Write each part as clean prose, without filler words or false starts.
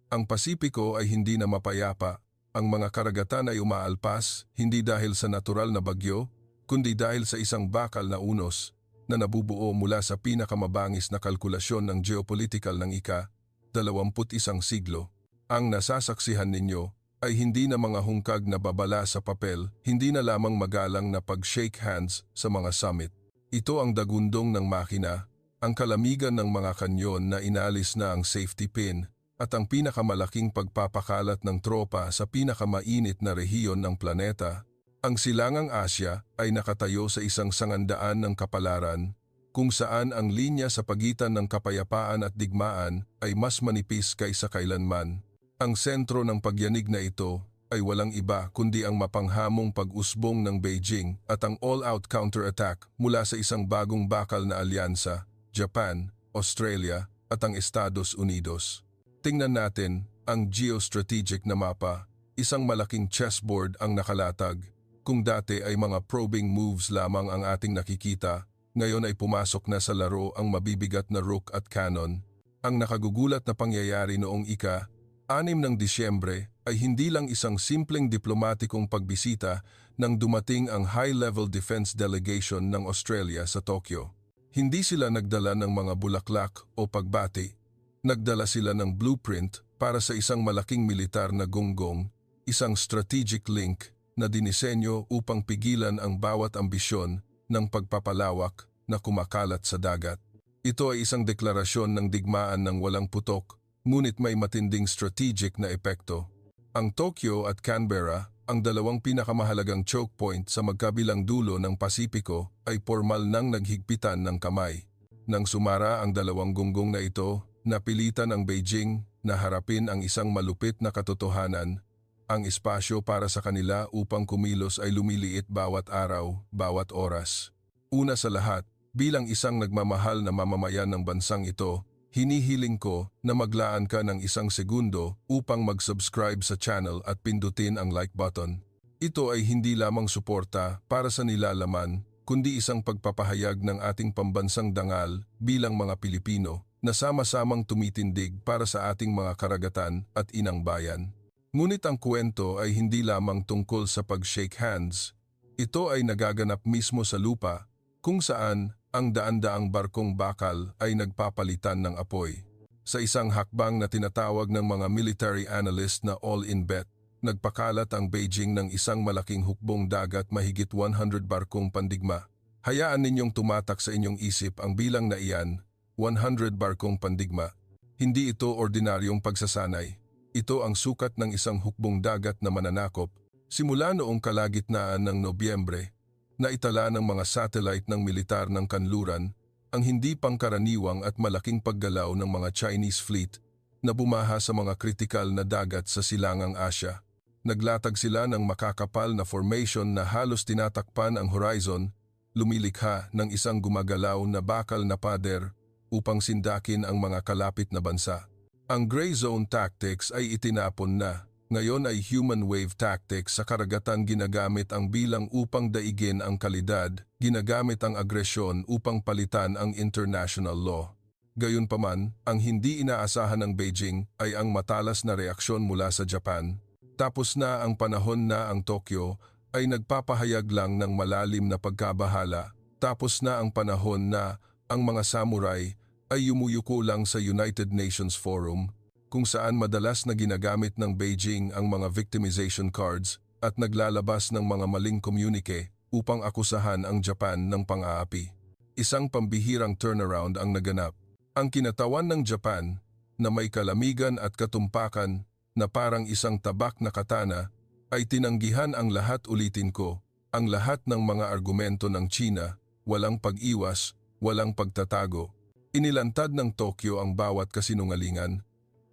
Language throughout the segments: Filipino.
Ang Pasipiko ay hindi na mapayapa. Ang mga karagatan ay umaalpas, hindi dahil sa natural na bagyo, kundi dahil sa isang bakal na unos na nabubuo mula sa pinakamabangis na kalkulasyon ng geopolitical ng ika-21 siglo. Ang nasasaksihan ninyo ay hindi na mga hungkag na babala sa papel, hindi na lamang magalang na pag-shake hands sa mga summit. Ito ang dagundong ng makina, ang kalamigan ng mga kanyon na inalis na ang safety pin, at ang pinakamalaking pagpapakalat ng tropa sa pinakamainit na rehiyon ng planeta. Ang silangang Asya ay nakatayo sa isang sangandaan ng kapalaran, kung saan ang linya sa pagitan ng kapayapaan at digmaan ay mas manipis kaysa kailanman. Ang sentro ng pagyanig na ito ay walang iba kundi ang mapanghamong pag-usbong ng Beijing at ang all-out counter-attack mula sa isang bagong bakal na alyansa, Japan, Australia at ang Estados Unidos. Tingnan natin ang geostrategic na mapa, isang malaking chessboard ang nakalatag. Kung dati ay mga probing moves lamang ang ating nakikita, ngayon ay pumasok na sa laro ang mabibigat na rook at cannon. Ang nakagugulat na pangyayari noong ika-6 ng Disyembre ay hindi lang isang simpleng diplomatikong pagbisita nang dumating ang high-level defense delegation ng Australia sa Tokyo. Hindi sila nagdala ng mga bulaklak o pagbati. Nagdala sila ng blueprint para sa isang malaking militar na gonggong, isang strategic link na dinisenyo upang pigilan ang bawat ambisyon ng pagpapalawak na kumakalat sa dagat. Ito ay isang deklarasyon ng digmaan ng walang putok, ngunit may matinding strategic na epekto. Ang Tokyo at Canberra, ang dalawang pinakamahalagang choke point sa magkabilang dulo ng Pasipiko, ay formal nang naghigpitan ng kamay. Nang sumara ang dalawang gonggong na ito, napilitan ang Beijing na harapin ang isang malupit na katotohanan. Ang espasyo para sa kanila upang kumilos ay lumiliit bawat araw, bawat oras. Una sa lahat, bilang isang nagmamahal na mamamayan ng bansang ito, hinihiling ko na maglaan ka ng 1 segundo upang mag-subscribe sa channel at pindutin ang like button. Ito ay hindi lamang suporta para sa nilalaman, kundi isang pagpapahayag ng ating pambansang dangal bilang mga Pilipino na sama-samang tumitindig para sa ating mga karagatan at inang bayan. Ngunit ang kwento ay hindi lamang tungkol sa pag-shake hands. Ito ay nagaganap mismo sa lupa, kung saan ang daan-daang barkong bakal ay nagpapalitan ng apoy. Sa isang hakbang na tinatawag ng mga military analyst na all-in bet, nagpakalat ang Beijing ng isang malaking hukbong dagat mahigit 100 barkong pandigma. Hayaan ninyong tumatak sa inyong isip ang bilang na iyan, 100 barkong pandigma. Hindi ito ordinaryong pagsasanay. Ito ang sukat ng isang hukbong dagat na mananakop simula noong kalagitnaan ng Nobyembre na itala ng mga satellite ng militar ng kanluran ang hindi pangkaraniwang at malaking paggalaw ng mga Chinese fleet na bumaha sa mga kritikal na dagat sa silangang Asya. Naglatag sila ng makakapal na formation na halos tinatakpan ang horizon, lumilikha ng isang gumagalaw na bakal na pader upang sindakin ang mga kalapit na bansa. Ang gray zone tactics ay itinapon na. Ngayon ay human wave tactics sa karagatan, ginagamit ang bilang upang daigin ang kalidad, ginagamit ang agresyon upang palitan ang international law. Gayunpaman, ang hindi inaasahan ng Beijing ay ang matalas na reaksyon mula sa Japan. Tapos na ang panahon na ang Tokyo ay nagpapahayag lang ng malalim na pagkabahala. Tapos na ang panahon na ang mga samurai ay yumuyuko lang sa United Nations Forum, kung saan madalas na ginagamit ng Beijing ang mga victimization cards at naglalabas ng mga maling komunike upang akusahan ang Japan ng pang-aapi. Isang pambihirang turnaround ang naganap. Ang kinatawan ng Japan, na may kalamigan at katumpakan na parang isang tabak na katana, ay tinanggihan ang lahat. Ulitin ko, ang lahat ng mga argumento ng China, walang pag-iwas, walang pagtatago. Inilantad ng Tokyo ang bawat kasinungalingan,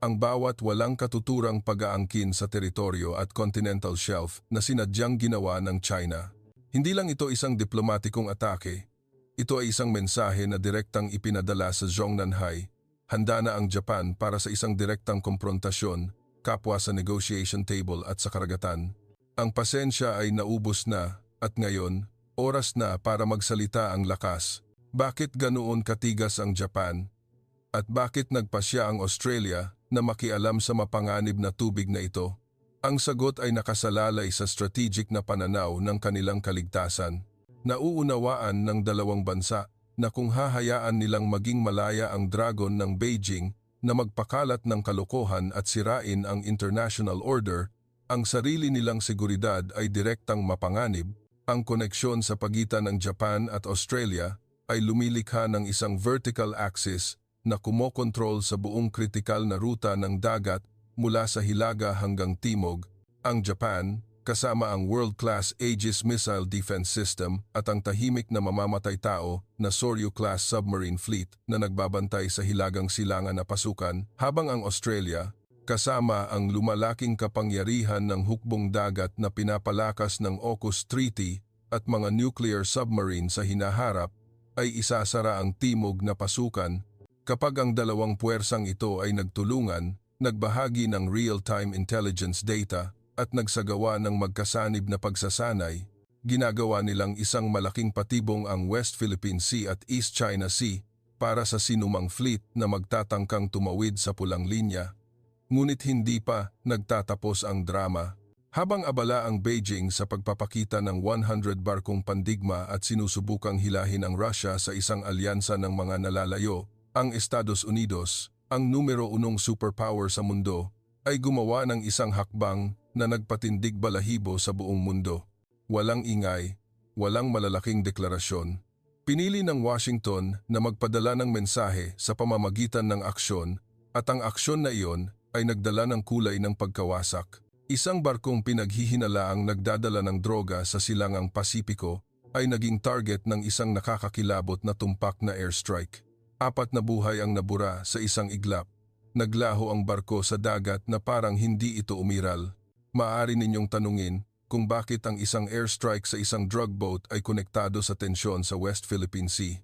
ang bawat walang katuturang pag-aangkin sa teritoryo at continental shelf na sinadyang ginawa ng China. Hindi lang ito isang diplomatikong atake, ito ay isang mensahe na direktang ipinadala sa Zhongnanhai. Handa na ang Japan para sa isang direktang komprontasyon, kapwa sa negotiation table at sa karagatan. Ang pasensya ay naubos na at ngayon, oras na para magsalita ang lakas. Bakit ganoon katigas ang Japan? At bakit nagpasya ang Australia na makialam sa mapanganib na tubig na ito? Ang sagot ay nakasalalay sa strategic na pananaw ng kanilang kaligtasan. Nauunawaan ng dalawang bansa na kung hahayaan nilang maging malaya ang dragon ng Beijing na magpakalat ng kalokohan at sirain ang international order, ang sarili nilang seguridad ay direktang mapanganib. Ang koneksyon sa pagitan ng Japan at Australia ay lumilikha ng isang vertical axis na kumokontrol sa buong kritikal na ruta ng dagat mula sa hilaga hanggang timog. Ang Japan, kasama ang world-class Aegis Missile Defense System at ang tahimik na mamamatay tao na Soryu-class submarine fleet na nagbabantay sa hilagang silangan na pasukan, habang ang Australia, kasama ang lumalaking kapangyarihan ng hukbong dagat na pinapalakas ng AUKUS Treaty at mga nuclear submarine sa hinaharap, ay isasara ang timog na pasukan. Kapag ang dalawang puwersang ito ay nagtulungan, nagbahagi ng real-time intelligence data at nagsagawa ng magkasanib na pagsasanay, ginagawa nilang isang malaking patibong ang West Philippine Sea at East China Sea para sa sinumang fleet na magtatangkang tumawid sa pulang linya. Ngunit hindi pa nagtatapos ang drama. Habang abala ang Beijing sa pagpapakita ng 100 barkong pandigma at sinusubukang hilahin ang Russia sa isang alyansa ng mga nalalayo, ang Estados Unidos, ang numero 1 superpower sa mundo, ay gumawa ng isang hakbang na nagpatindig balahibo sa buong mundo. Walang ingay, walang malalaking deklarasyon. Pinili ng Washington na magpadala ng mensahe sa pamamagitan ng aksyon, at ang aksyon na iyon ay nagdala ng kulay ng pagkawasak. Isang barkong pinaghihinalaang nagdadala ng droga sa silangang Pasipiko ay naging target ng isang nakakakilabot na tumpak na airstrike. 4 na buhay ang nabura sa isang iglap. Naglaho ang barko sa dagat na parang hindi ito umiral. Maaari ninyong tanungin kung bakit ang isang airstrike sa isang drug boat ay konektado sa tensyon sa West Philippine Sea.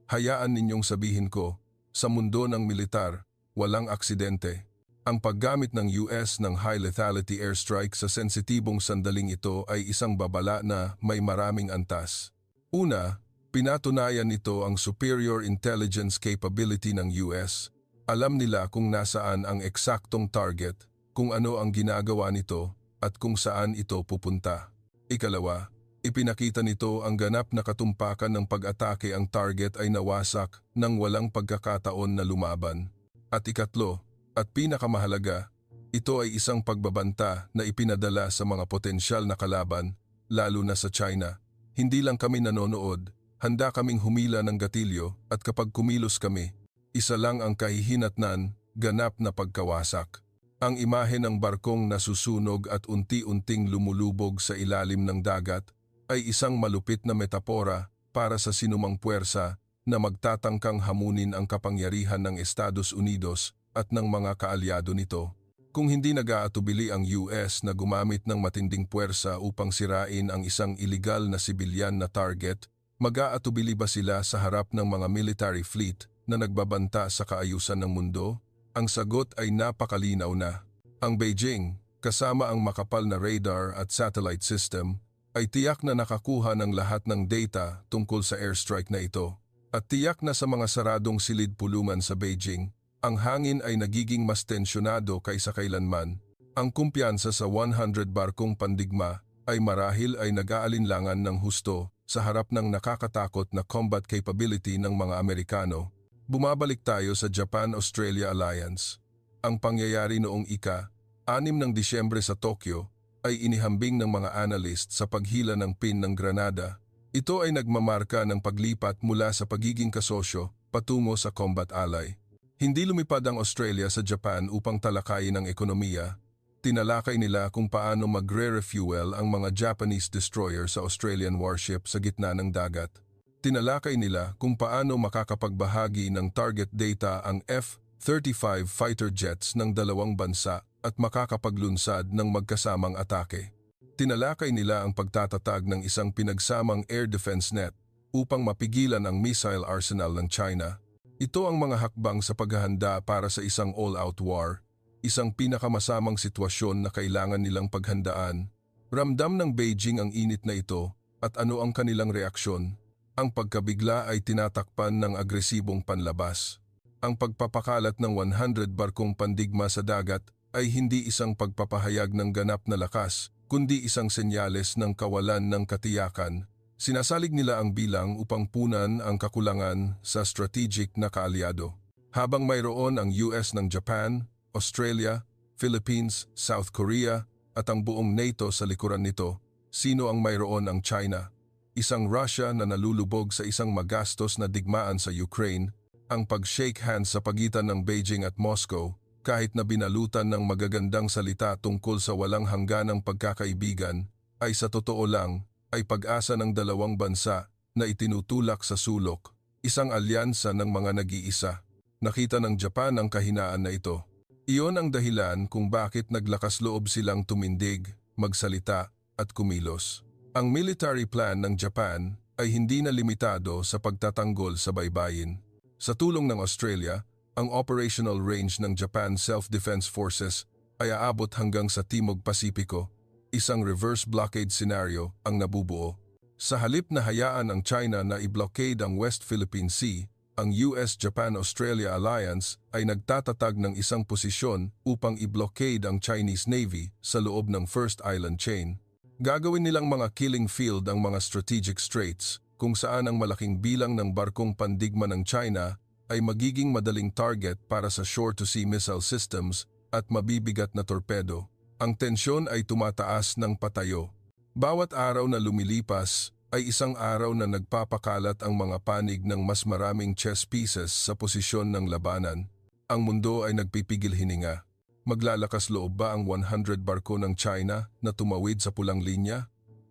Hayaan ninyong sabihin ko, sa mundo ng militar, walang aksidente. Ang paggamit ng US ng high lethality airstrike sa sensitibong sandaling ito ay isang babala na may maraming antas. Una, pinatunayan nito ang superior intelligence capability ng US. Alam nila kung nasaan ang eksaktong target, kung ano ang ginagawa nito, at kung saan ito pupunta. Ikalawa, ipinakita nito ang ganap na katumpakan ng pag-atake ang target ay nawasak nang walang pagkakataon na lumaban. At ikatlo, at pinakamahalaga, ito ay isang pagbabanta na ipinadala sa mga potensyal na kalaban, lalo na sa China. Hindi lang kami nanonood, handa kaming humila ng gatilyo at kapag kumilos kami, isa lang ang kahihinatnan, ganap na pagkawasak. Ang imahe ng barkong nasusunog at unti-unting lumulubog sa ilalim ng dagat ay isang malupit na metapora para sa sinumang puwersa na magtatangkang hamunin ang kapangyarihan ng Estados Unidos at ng mga kaalyado nito. Kung hindi nag-aatubili ang US na gumamit ng matinding puwersa upang sirain ang isang iligal na sibilyan na target, mag-aatubili ba sila sa harap ng mga military fleet na nagbabanta sa kaayusan ng mundo? Ang sagot ay napakalinaw na. Ang Beijing, kasama ang makapal na radar at satellite system, ay tiyak na nakakuha ng lahat ng data tungkol sa airstrike na ito. At tiyak na sa mga saradong silid-pulungan sa Beijing, ang hangin ay nagiging mas tensyonado kaysa kailanman. Ang kumpiyansa sa 100 barkong pandigma ay marahil ay nag-aalinlangan ng husto sa harap ng nakakatakot na combat capability ng mga Amerikano. Bumabalik tayo sa Japan-Australia Alliance. Ang pangyayari noong ika-6 ng Disyembre sa Tokyo ay inihambing ng mga analyst sa paghila ng pin ng Granada. Ito ay nagmamarka ng paglipat mula sa pagiging kasosyo patungo sa combat ally. Hindi lumipad ang Australia sa Japan upang talakayin ang ekonomiya. Tinalakay nila kung paano magre-refuel ang mga Japanese destroyer sa Australian warship sa gitna ng dagat. Tinalakay nila kung paano makakapagbahagi ng target data ang F-35 fighter jets ng dalawang bansa at makakapaglunsad ng magkasamang atake. Tinalakay nila ang pagtatatag ng isang pinagsamang air defense net upang mapigilan ang missile arsenal ng China. Ito ang mga hakbang sa paghahanda para sa isang all-out war, isang pinakamasamang sitwasyon na kailangan nilang paghandaan. Ramdam ng Beijing ang init na ito at ano ang kanilang reaksyon. Ang pagkabigla ay tinatakpan ng agresibong panlabas. Ang pagpapakalat ng 100 barkong pandigma sa dagat ay hindi isang pagpapahayag ng ganap na lakas, kundi isang senyales ng kawalan ng katiyakan. Sinasalig nila ang bilang upang punan ang kakulangan sa strategic na kaalyado. Habang mayroon ang US ng Japan, Australia, Philippines, South Korea at ang buong NATO sa likuran nito, sino ang mayroon ang China? Isang Russia na nalulubog sa isang magastos na digmaan sa Ukraine, ang pag-shake hands sa pagitan ng Beijing at Moscow, kahit na binalutan ng magagandang salita tungkol sa walang hangganang pagkakaibigan, ay sa totoo lang ay pag-asa ng dalawang bansa na itinutulak sa sulok, isang alyansa ng mga nag-iisa. Nakita ng Japan ang kahinaan na ito. Iyon ang dahilan kung bakit naglakas loob silang tumindig, magsalita at kumilos. Ang military plan ng Japan ay hindi na limitado sa pagtatanggol sa baybayin. Sa tulong ng Australia, ang operational range ng Japan Self-Defense Forces ay aabot hanggang sa Timog Pasipiko, isang reverse blockade scenario ang nabubuo. Sa halip na hayaan ang China na i-blockade ang West Philippine Sea, ang US-Japan-Australia Alliance ay nagtatatag ng isang posisyon upang i-blockade ang Chinese Navy sa loob ng First Island Chain. Gagawin nilang mga killing field ang mga strategic straits, kung saan ang malaking bilang ng barkong pandigma ng China ay magiging madaling target para sa shore-to-sea missile systems at mabibigat na torpedo. Ang tensyon ay tumataas ng patayo. Bawat araw na lumilipas ay isang araw na nagpapakalat ang mga panig ng mas maraming chess pieces sa posisyon ng labanan. Ang mundo ay nagpipigil hininga. Maglalakas loob ba ang 100 barko ng China na tumawid sa pulang linya?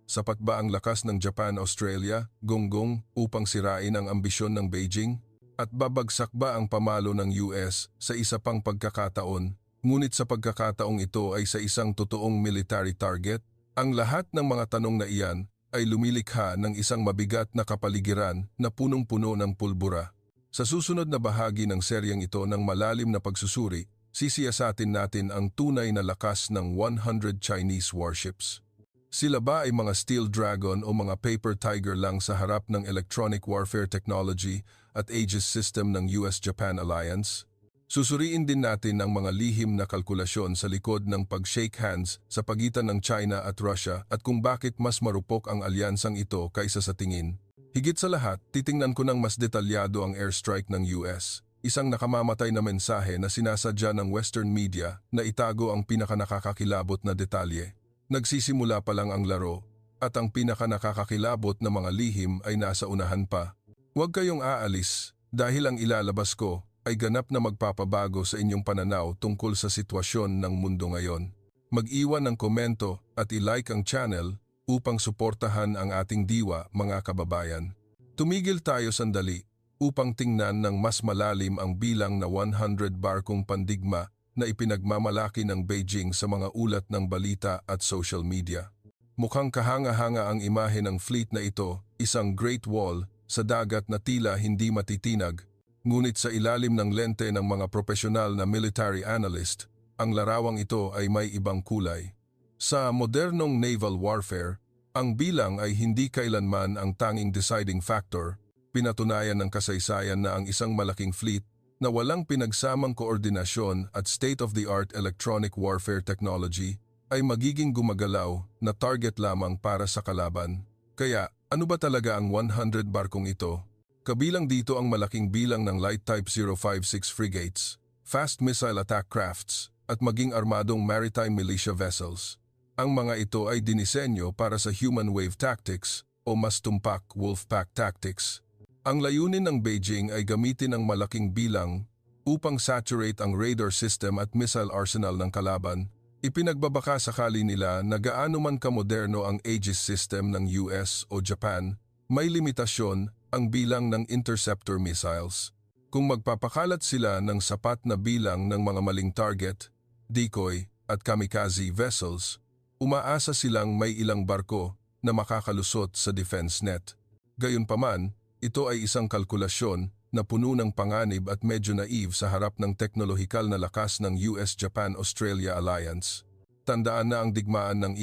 Sapat ba ang lakas ng Japan-Australia, gonggong, upang sirain ang ambisyon ng Beijing? At babagsak ba ang pamalo ng US sa isa pang pagkakataon? Ngunit sa pagkakataong ito ay sa isang totoong military target? Ang lahat ng mga tanong na iyan ay lumilikha ng isang mabigat na kapaligiran na punong-puno ng pulbura. Sa susunod na bahagi ng seryeng ito ng malalim na pagsusuri, sisiyasatin natin ang tunay na lakas ng 100 Chinese warships. Sila ba ay mga Steel Dragon o mga Paper Tiger lang sa harap ng electronic warfare technology at Aegis system ng US-Japan Alliance? Susuriin din natin ang mga lihim na kalkulasyon sa likod ng pag-shake hands sa pagitan ng China at Russia at kung bakit mas marupok ang alyansang ito kaysa sa tingin. Higit sa lahat, titingnan ko ng mas detalyado ang airstrike ng US. Isang nakamamatay na mensahe na sinasadya ng Western media na itago ang pinakanakakakilabot na detalye. Nagsisimula pa lang ang laro at ang pinakanakakakilabot na mga lihim ay nasa unahan pa. Huwag kayong aalis dahil ang ilalabas ko ay ganap na magpapabago sa inyong pananaw tungkol sa sitwasyon ng mundo ngayon. Mag-iwan ng komento at i-like ang channel upang suportahan ang ating diwa, mga kababayan. Tumigil tayo sandali upang tingnan ng mas malalim ang bilang na 100 barkong pandigma na ipinagmamalaki ng Beijing sa mga ulat ng balita at social media. Mukhang kahanga-hanga ang imahe ng fleet na ito, isang Great Wall sa dagat na tila hindi matitinag, ngunit sa ilalim ng lente ng mga profesional na military analyst, ang larawang ito ay may ibang kulay. Sa modernong naval warfare, ang bilang ay hindi kailanman ang tanging deciding factor. Pinatunayan ng kasaysayan na ang isang malaking fleet na walang pinagsamang koordinasyon at state-of-the-art electronic warfare technology ay magiging gumagalaw na target lamang para sa kalaban. Kaya, ano ba talaga ang 100 barkong ito? Kabilang dito ang malaking bilang ng Light Type 056 frigates, fast missile attack crafts, at maging armadong maritime militia vessels. Ang mga ito ay dinisenyo para sa human wave tactics o mas tumpak wolfpack tactics. Ang layunin ng Beijing ay gamitin ang malaking bilang upang saturate ang radar system at missile arsenal ng kalaban. Ipinagbabaka sakali nila na gaano man kamoderno ang Aegis system ng US o Japan, may limitasyon ang bilang ng interceptor missiles. Kung magpapakalat sila ng sapat na bilang ng mga maling target, decoy at kamikaze vessels, umaasa silang may ilang barko na makakalusot sa defense net. Gayunpaman, ito ay isang kalkulasyon na puno ng panganib at medyo naive sa harap ng teknolohikal na lakas ng US-Japan-Australia Alliance. Tandaan na ang digmaan ng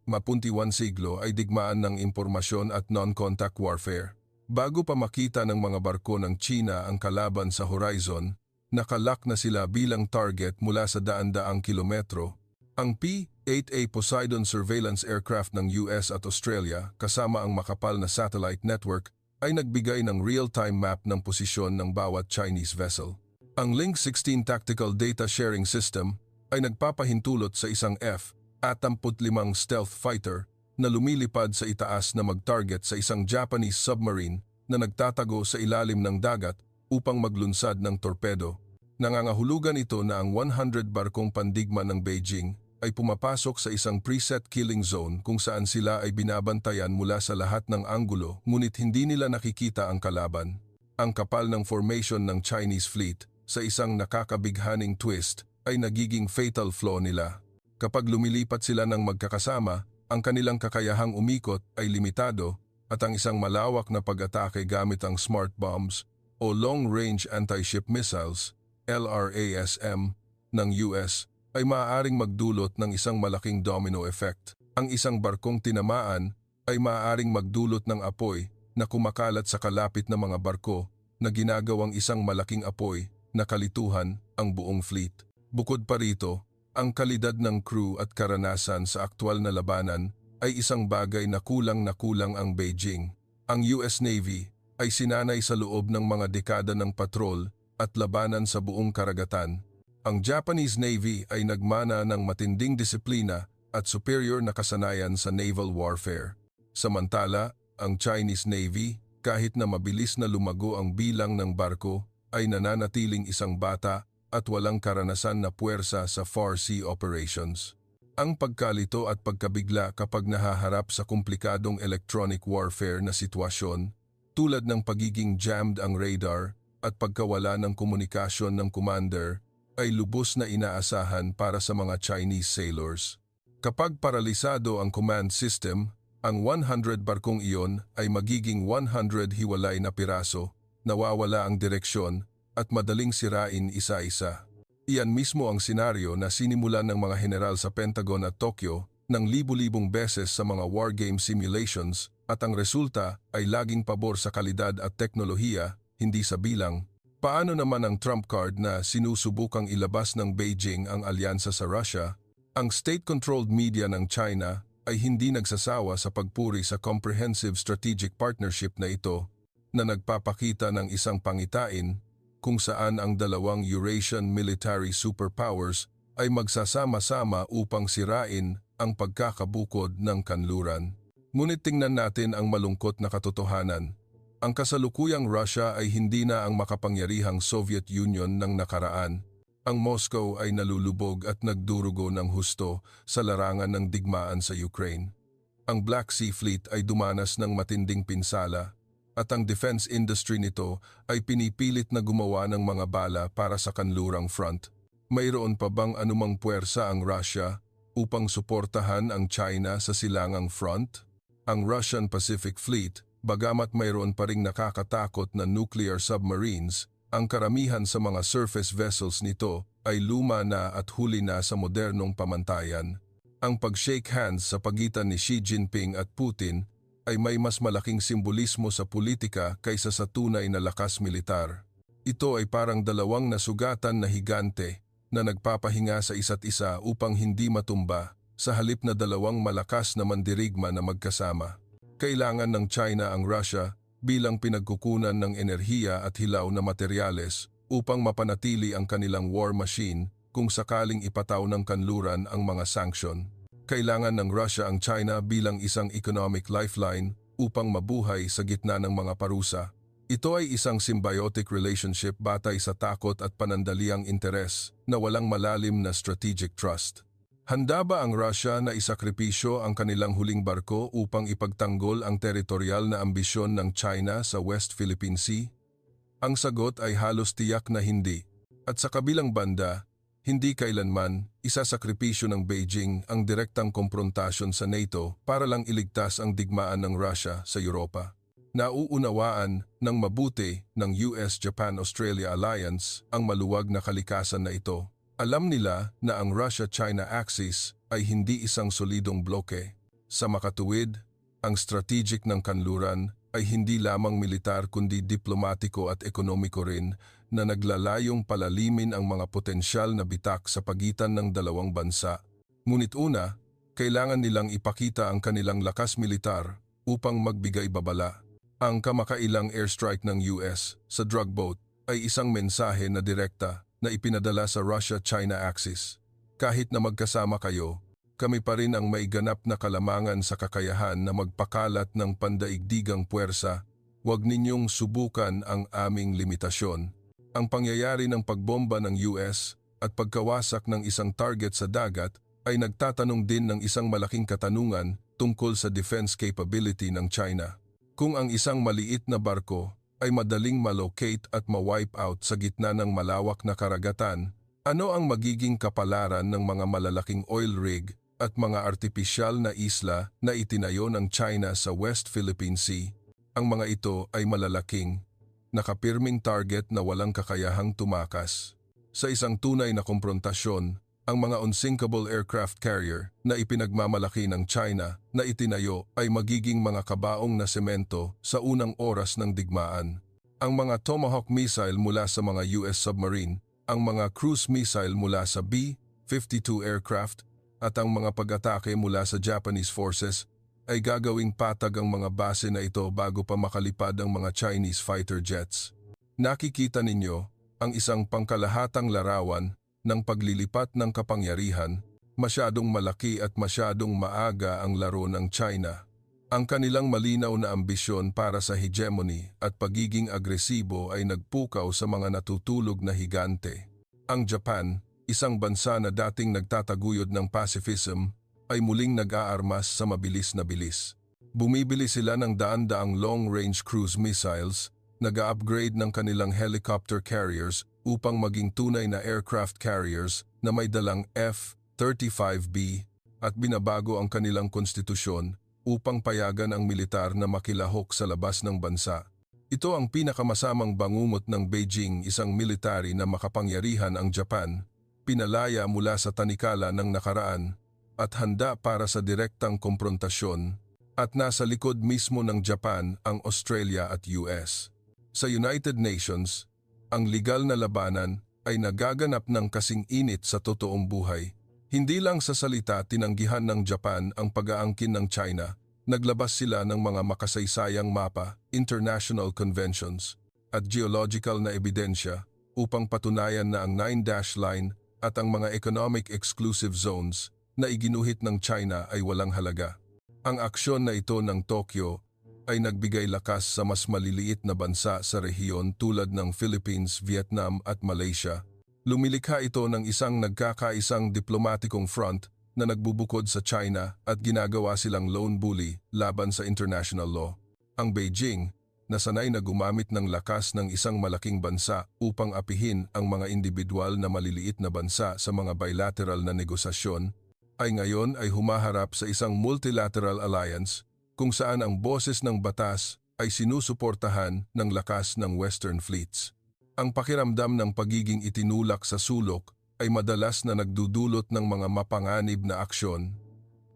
mapuntiwan siglo ay digmaan ng impormasyon at non-contact warfare. Bago pa makita ng mga barko ng China ang kalaban sa horizon, Nakalak na sila bilang target mula sa daan-daang kilometro. Ang P-8A Poseidon surveillance aircraft ng US at Australia kasama ang makapal na satellite network ay nagbigay ng real-time map ng posisyon ng bawat Chinese vessel. Ang Link 16 Tactical Data Sharing System ay nagpapahintulot sa isang F-35 stealth fighter na lumilipad sa itaas na mag-target sa isang Japanese submarine na nagtatago sa ilalim ng dagat upang maglunsad ng torpedo. Nangangahulugan ito na ang 100 barkong pandigma ng Beijing ay pumapasok sa isang preset killing zone kung saan sila ay binabantayan mula sa lahat ng anggulo ngunit hindi nila nakikita ang kalaban. Ang kapal ng formation ng Chinese fleet sa isang nakakabighaning twist ay nagiging fatal flaw nila. Kapag lumilipat sila ng magkakasama, ang kanilang kakayahang umikot ay limitado at ang isang malawak na pag-atake gamit ang smart bombs o long-range anti-ship missiles, LRASM, ng US ay maaaring magdulot ng isang malaking domino effect. Ang isang barkong tinamaan ay maaaring magdulot ng apoy na kumakalat sa kalapit na mga barko na ginagawang isang malaking apoy na kalituhan ang buong fleet. Bukod pa rito, ang kalidad ng crew at karanasan sa aktwal na labanan ay isang bagay na kulang ang Beijing. Ang US Navy ay sinanay sa loob ng mga dekada ng patrol at labanan sa buong karagatan. Ang Japanese Navy ay nagmana ng matinding disiplina at superior na kasanayan sa naval warfare. Samantala, ang Chinese Navy, kahit na mabilis na lumago ang bilang ng barko, ay nananatiling isang bata at walang karanasan na puwersa sa far sea operations. Ang pagkalito at pagkabigla kapag nahaharap sa komplikadong electronic warfare na sitwasyon, tulad ng pagiging jammed ang radar at pagkawala ng komunikasyon ng commander, ay lubos na inaasahan para sa mga Chinese sailors. Kapag paralisado ang command system, ang 100 barkong iyon ay magiging 100 hiwalay na piraso, nawawala ang direksyon at madaling sirain isa-isa. Iyan mismo ang senaryo na sinimulan ng mga general sa Pentagon at Tokyo ng libu-libong beses sa mga wargame simulations at ang resulta ay laging pabor sa kalidad at teknolohiya, hindi sa bilang. Paano naman ang trump card na sinusubukang ilabas ng Beijing ang alyansa sa Russia? Ang state-controlled media ng China ay hindi nagsasawa sa pagpuri sa comprehensive strategic partnership na ito na nagpapakita ng isang pangitain kung saan ang dalawang Eurasian military superpowers ay magsasama-sama upang sirain ang pagkakabukod ng kanluran. Ngunit tingnan natin ang malungkot na katotohanan. Ang kasalukuyang Russia ay hindi na ang makapangyarihang Soviet Union ng nakaraan. Ang Moscow ay nalulubog at nagdurugo ng husto sa larangan ng digmaan sa Ukraine. Ang Black Sea Fleet ay dumanas ng matinding pinsala at ang defense industry nito ay pinipilit na gumawa ng mga bala para sa kanlurang front. Mayroon pa bang anumang puwersa ang Russia upang suportahan ang China sa silangang front? Ang Russian Pacific Fleet, bagamat mayroon pa ring nakakatakot na nuclear submarines, ang karamihan sa mga surface vessels nito ay luma na at huli na sa modernong pamantayan. Ang pag-shake hands sa pagitan ni Xi Jinping at Putin ay may mas malaking simbolismo sa politika kaysa sa tunay na lakas militar. Ito ay parang dalawang nasugatan na higante na nagpapahinga sa isa't isa upang hindi matumba sa halip na dalawang malakas na mandirigma na magkasama. Kailangan ng China ang Russia bilang pinagkukunan ng enerhiya at hilaw na materyales upang mapanatili ang kanilang war machine kung sakaling ipataw ng kanluran ang mga sanksyon. Kailangan ng Russia ang China bilang isang economic lifeline upang mabuhay sa gitna ng mga parusa. Ito ay isang symbiotic relationship batay sa takot at panandaliang interes na walang malalim na strategic trust. Handa ba ang Russia na isakripisyo ang kanilang huling barko upang ipagtanggol ang teritorial na ambisyon ng China sa West Philippine Sea? Ang sagot ay halos tiyak na hindi. At sa kabilang banda, hindi kailanman isasakripisyo ng Beijing ang direktang komprontasyon sa NATO para lang iligtas ang digmaan ng Russia sa Europa. Nauunawaan ng mabuti ng US-Japan-Australia Alliance ang maluwag na kalikasan na ito. Alam nila na ang Russia-China axis ay hindi isang solidong bloke. Sa makatuwid, ang strategic ng kanluran ay hindi lamang militar kundi diplomatiko at ekonomiko rin na naglalayong palalimin ang mga potensyal na bitak sa pagitan ng dalawang bansa. Ngunit una, kailangan nilang ipakita ang kanilang lakas militar upang magbigay babala. Ang kamakailang airstrike ng US sa drug boat ay isang mensahe na direkta na ipinadala sa Russia-China axis. Kahit na magkasama kayo, kami pa rin ang may ganap na kalamangan sa kakayahan na magpakalat ng pandaigdigang puwersa. Huwag ninyong subukan ang aming limitasyon. Ang pangyayari ng pagbomba ng US at pagkawasak ng isang target sa dagat ay nagtatanong din ng isang malaking katanungan tungkol sa defense capability ng China. Kung ang isang maliit na barko ay madaling malocate at ma-wipe out sa gitna ng malawak na karagatan, ano ang magiging kapalaran ng mga malalaking oil rig at mga artipisyal na isla na itinayo ng China sa West Philippine Sea? Ang mga ito ay malalaking, nakapirming target na walang kakayahang tumakas. Sa isang tunay na komprontasyon, ang mga unsinkable aircraft carrier na ipinagmamalaki ng China na itinayo ay magiging mga kabaong na semento sa unang oras ng digmaan. Ang mga Tomahawk missile mula sa mga US submarine, ang mga cruise missile mula sa B-52 aircraft, at ang mga pag-atake mula sa Japanese forces ay gagawing patag ang mga base na ito bago pa makalipad ang mga Chinese fighter jets. Nakikita ninyo ang isang pangkalahatang larawan ng paglilipat ng kapangyarihan. Masyadong malaki at masyadong maaga ang laro ng China. Ang kanilang malinaw na ambisyon para sa hegemony at pagiging agresibo ay nagpukaw sa mga natutulog na higante. Ang Japan, isang bansa na dating nagtataguyod ng pacifism, ay muling nag-aarmas sa mabilis na bilis. Bumibili sila ng daan-daang long-range cruise missiles, nag-upgrade ng kanilang helicopter carriers upang maging tunay na aircraft carriers na may dalang F-35B, at binabago ang kanilang konstitusyon upang payagan ang militar na makilahok sa labas ng bansa. Ito ang pinakamasamang bangungot ng Beijing, isang military na makapangyarihan ang Japan, pinalaya mula sa tanikala ng nakaraan at handa para sa direktang komprontasyon, at nasa likod mismo ng Japan ang Australia at US. Sa United Nations, ang legal na labanan ay nagaganap ng kasing init sa totoong buhay. Hindi lang sa salita tinanggihan ng Japan ang pag-aangkin ng China, naglabas sila ng mga makasaysayang mapa, international conventions, at geological na ebidensya upang patunayan na ang 9-dash line at ang mga economic exclusive zones na iginuhit ng China ay walang halaga. Ang aksyon na ito ng Tokyo ay nagbigay lakas sa mas maliliit na bansa sa rehiyon tulad ng Philippines, Vietnam at Malaysia. Lumilikha ito ng isang nagkakaisang diplomatikong front na nagbubukod sa China at ginagawa silang lone bully laban sa international law. Ang Beijing, na sanay na gumamit ng lakas ng isang malaking bansa upang apihin ang mga individual na maliliit na bansa sa mga bilateral na negosasyon, ay ngayon ay humaharap sa isang multilateral alliance kung saan ang boses ng batas ay sinusuportahan ng lakas ng Western fleets. Ang pakiramdam ng pagiging itinulak sa sulok ay madalas na nagdudulot ng mga mapanganib na aksyon.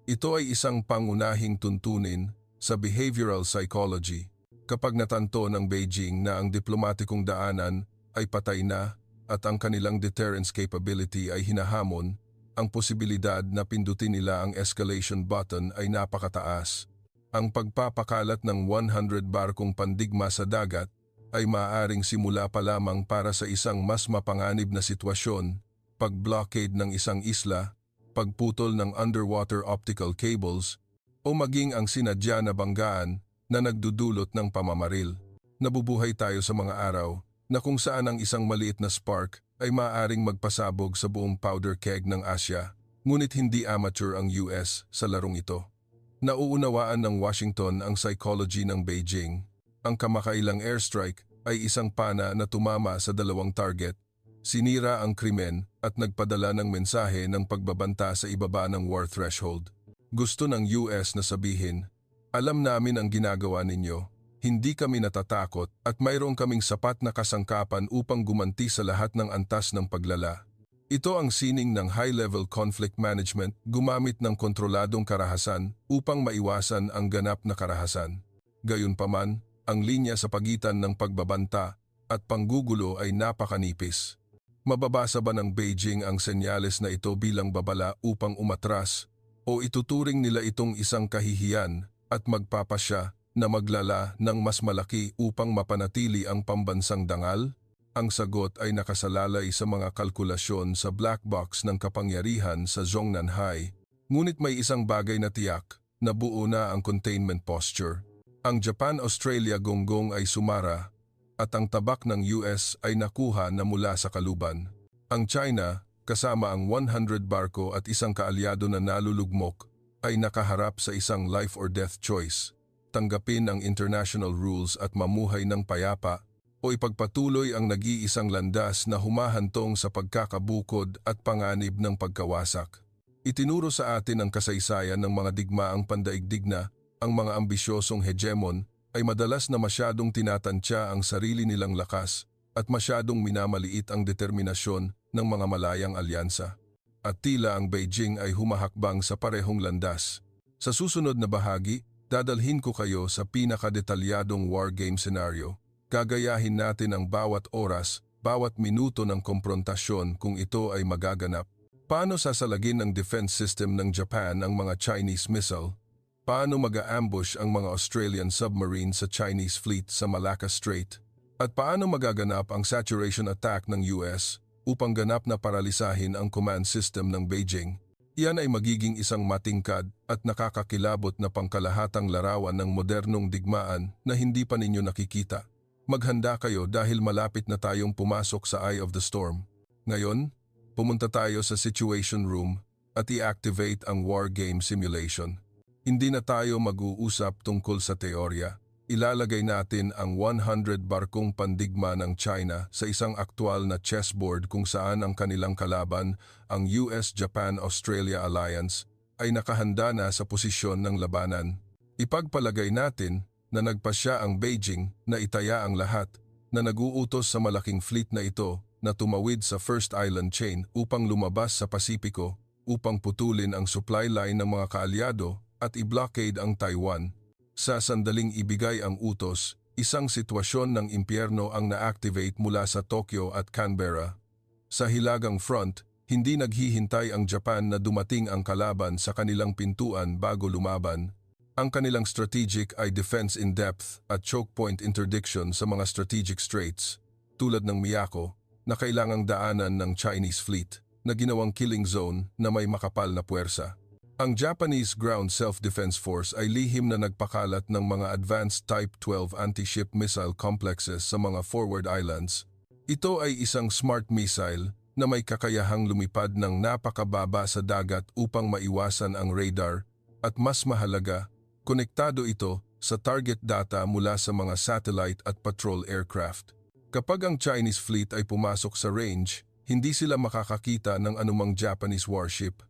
Ito ay isang pangunahing tuntunin sa behavioral psychology. Kapag natanto ng Beijing na ang diplomatikong daanan ay patay na at ang kanilang deterrence capability ay hinahamon, ang posibilidad na pindutin nila ang escalation button ay napakataas. Ang pagpapakalat ng 100 barkong pandigma sa dagat ay maaaring simula pa lamang para sa isang mas mapanganib na sitwasyon, pag-blockade ng isang isla, pagputol ng underwater optical cables, o maging ang sinadya na banggaan na nagdudulot ng pamamaril. Nabubuhay tayo sa mga araw na kung saan ang isang maliit na spark ay maaaring magpasabog sa buong powder keg ng Asya, ngunit hindi amateur ang US sa larong ito. Nauunawaan ng Washington ang psychology ng Beijing. Ang kamakailang airstrike ay isang pana na tumama sa dalawang target, sinira ang krimen at nagpadala ng mensahe ng pagbabanta sa ibaba ng war threshold. Gusto ng US na sabihin, alam namin ang ginagawa ninyo, hindi kami natatakot at mayroon kaming sapat na kasangkapan upang gumanti sa lahat ng antas ng paglala. Ito ang sining ng high-level conflict management, gumamit ng kontroladong karahasan upang maiwasan ang ganap na karahasan. Gayunpaman, ang linya sa pagitan ng pagbabanta at panggugulo ay napakanipis. Mababasa ba ng Beijing ang senyales na ito bilang babala upang umatras o ituturing nila itong isang kahihiyan at magpapasya na maglala ng mas malaki upang mapanatili ang pambansang dangal? Ang sagot ay nakasalalay sa mga kalkulasyon sa black box ng kapangyarihan sa Zhongnanhai. Ngunit may isang bagay na tiyak, na buo na ang containment posture. Ang Japan-Australia gonggong ay sumara at ang tabak ng US ay nakuha na mula sa kaluban. Ang China, kasama ang 100 barko at isang kaalyado na nalulugmok, ay nakaharap sa isang life or death choice. Tanggapin ang international rules at mamuhay ng payapa o ipagpatuloy ang nag-iisang landas na humahantong sa pagkakabukod at panganib ng pagkawasak. Itinuro sa atin ang kasaysayan ng mga digmaang pandaigdig na ang mga ambisyosong hegemon ay madalas na masyadong tinatantya ang sarili nilang lakas at masyadong minamaliit ang determinasyon ng mga malayang alyansa. At tila ang Beijing ay humahakbang sa parehong landas. Sa susunod na bahagi, dadalhin ko kayo sa pinakadetalyadong war game scenario. Gagayahin natin ang bawat oras, bawat minuto ng komprontasyon kung ito ay magaganap. Paano sasalagin ng defense system ng Japan ang mga Chinese missile? Paano mag-a-ambush ang mga Australian submarine sa Chinese fleet sa Malacca Strait? At paano magaganap ang saturation attack ng US upang ganap na paralisahin ang command system ng Beijing? Iyan ay magiging isang matingkad at nakakakilabot na pangkalahatang larawan ng modernong digmaan na hindi pa ninyo nakikita. Maghanda kayo dahil malapit na tayong pumasok sa eye of the storm. Ngayon, pumunta tayo sa situation room at i-activate ang war game simulation. Hindi na tayo mag-uusap tungkol sa teorya. Ilalagay natin ang 100 barkong pandigma ng China sa isang aktwal na chessboard kung saan ang kanilang kalaban, ang US-Japan-Australia Alliance, ay nakahanda na sa posisyon ng labanan. Ipagpalagay natin na nagpasya ang Beijing na itaya ang lahat na nag-uutos sa malaking fleet na ito na tumawid sa First Island Chain upang lumabas sa Pasipiko upang putulin ang supply line ng mga kaalyado at i-blockade ang Taiwan. Sa sandaling ibigay ang utos, isang sitwasyon ng impyerno ang na-activate mula sa Tokyo at Canberra. Sa hilagang front, hindi naghihintay ang Japan na dumating ang kalaban sa kanilang pintuan bago lumaban. Ang kanilang strategic ay defense in depth at choke point interdiction sa mga strategic straits, tulad ng Miyako, na kailangang daanan ng Chinese fleet, na ginawang killing zone na may makapal na puwersa. Ang Japanese Ground Self-Defense Force ay lihim na nagpakalat ng mga advanced Type 12 anti-ship missile complexes sa mga forward islands. Ito ay isang smart missile na may kakayahang lumipad ng napakababa sa dagat upang maiwasan ang radar at mas mahalaga, konektado ito sa target data mula sa mga satellite at patrol aircraft. Kapag ang Chinese fleet ay pumasok sa range, hindi sila makakakita ng anumang Japanese warship.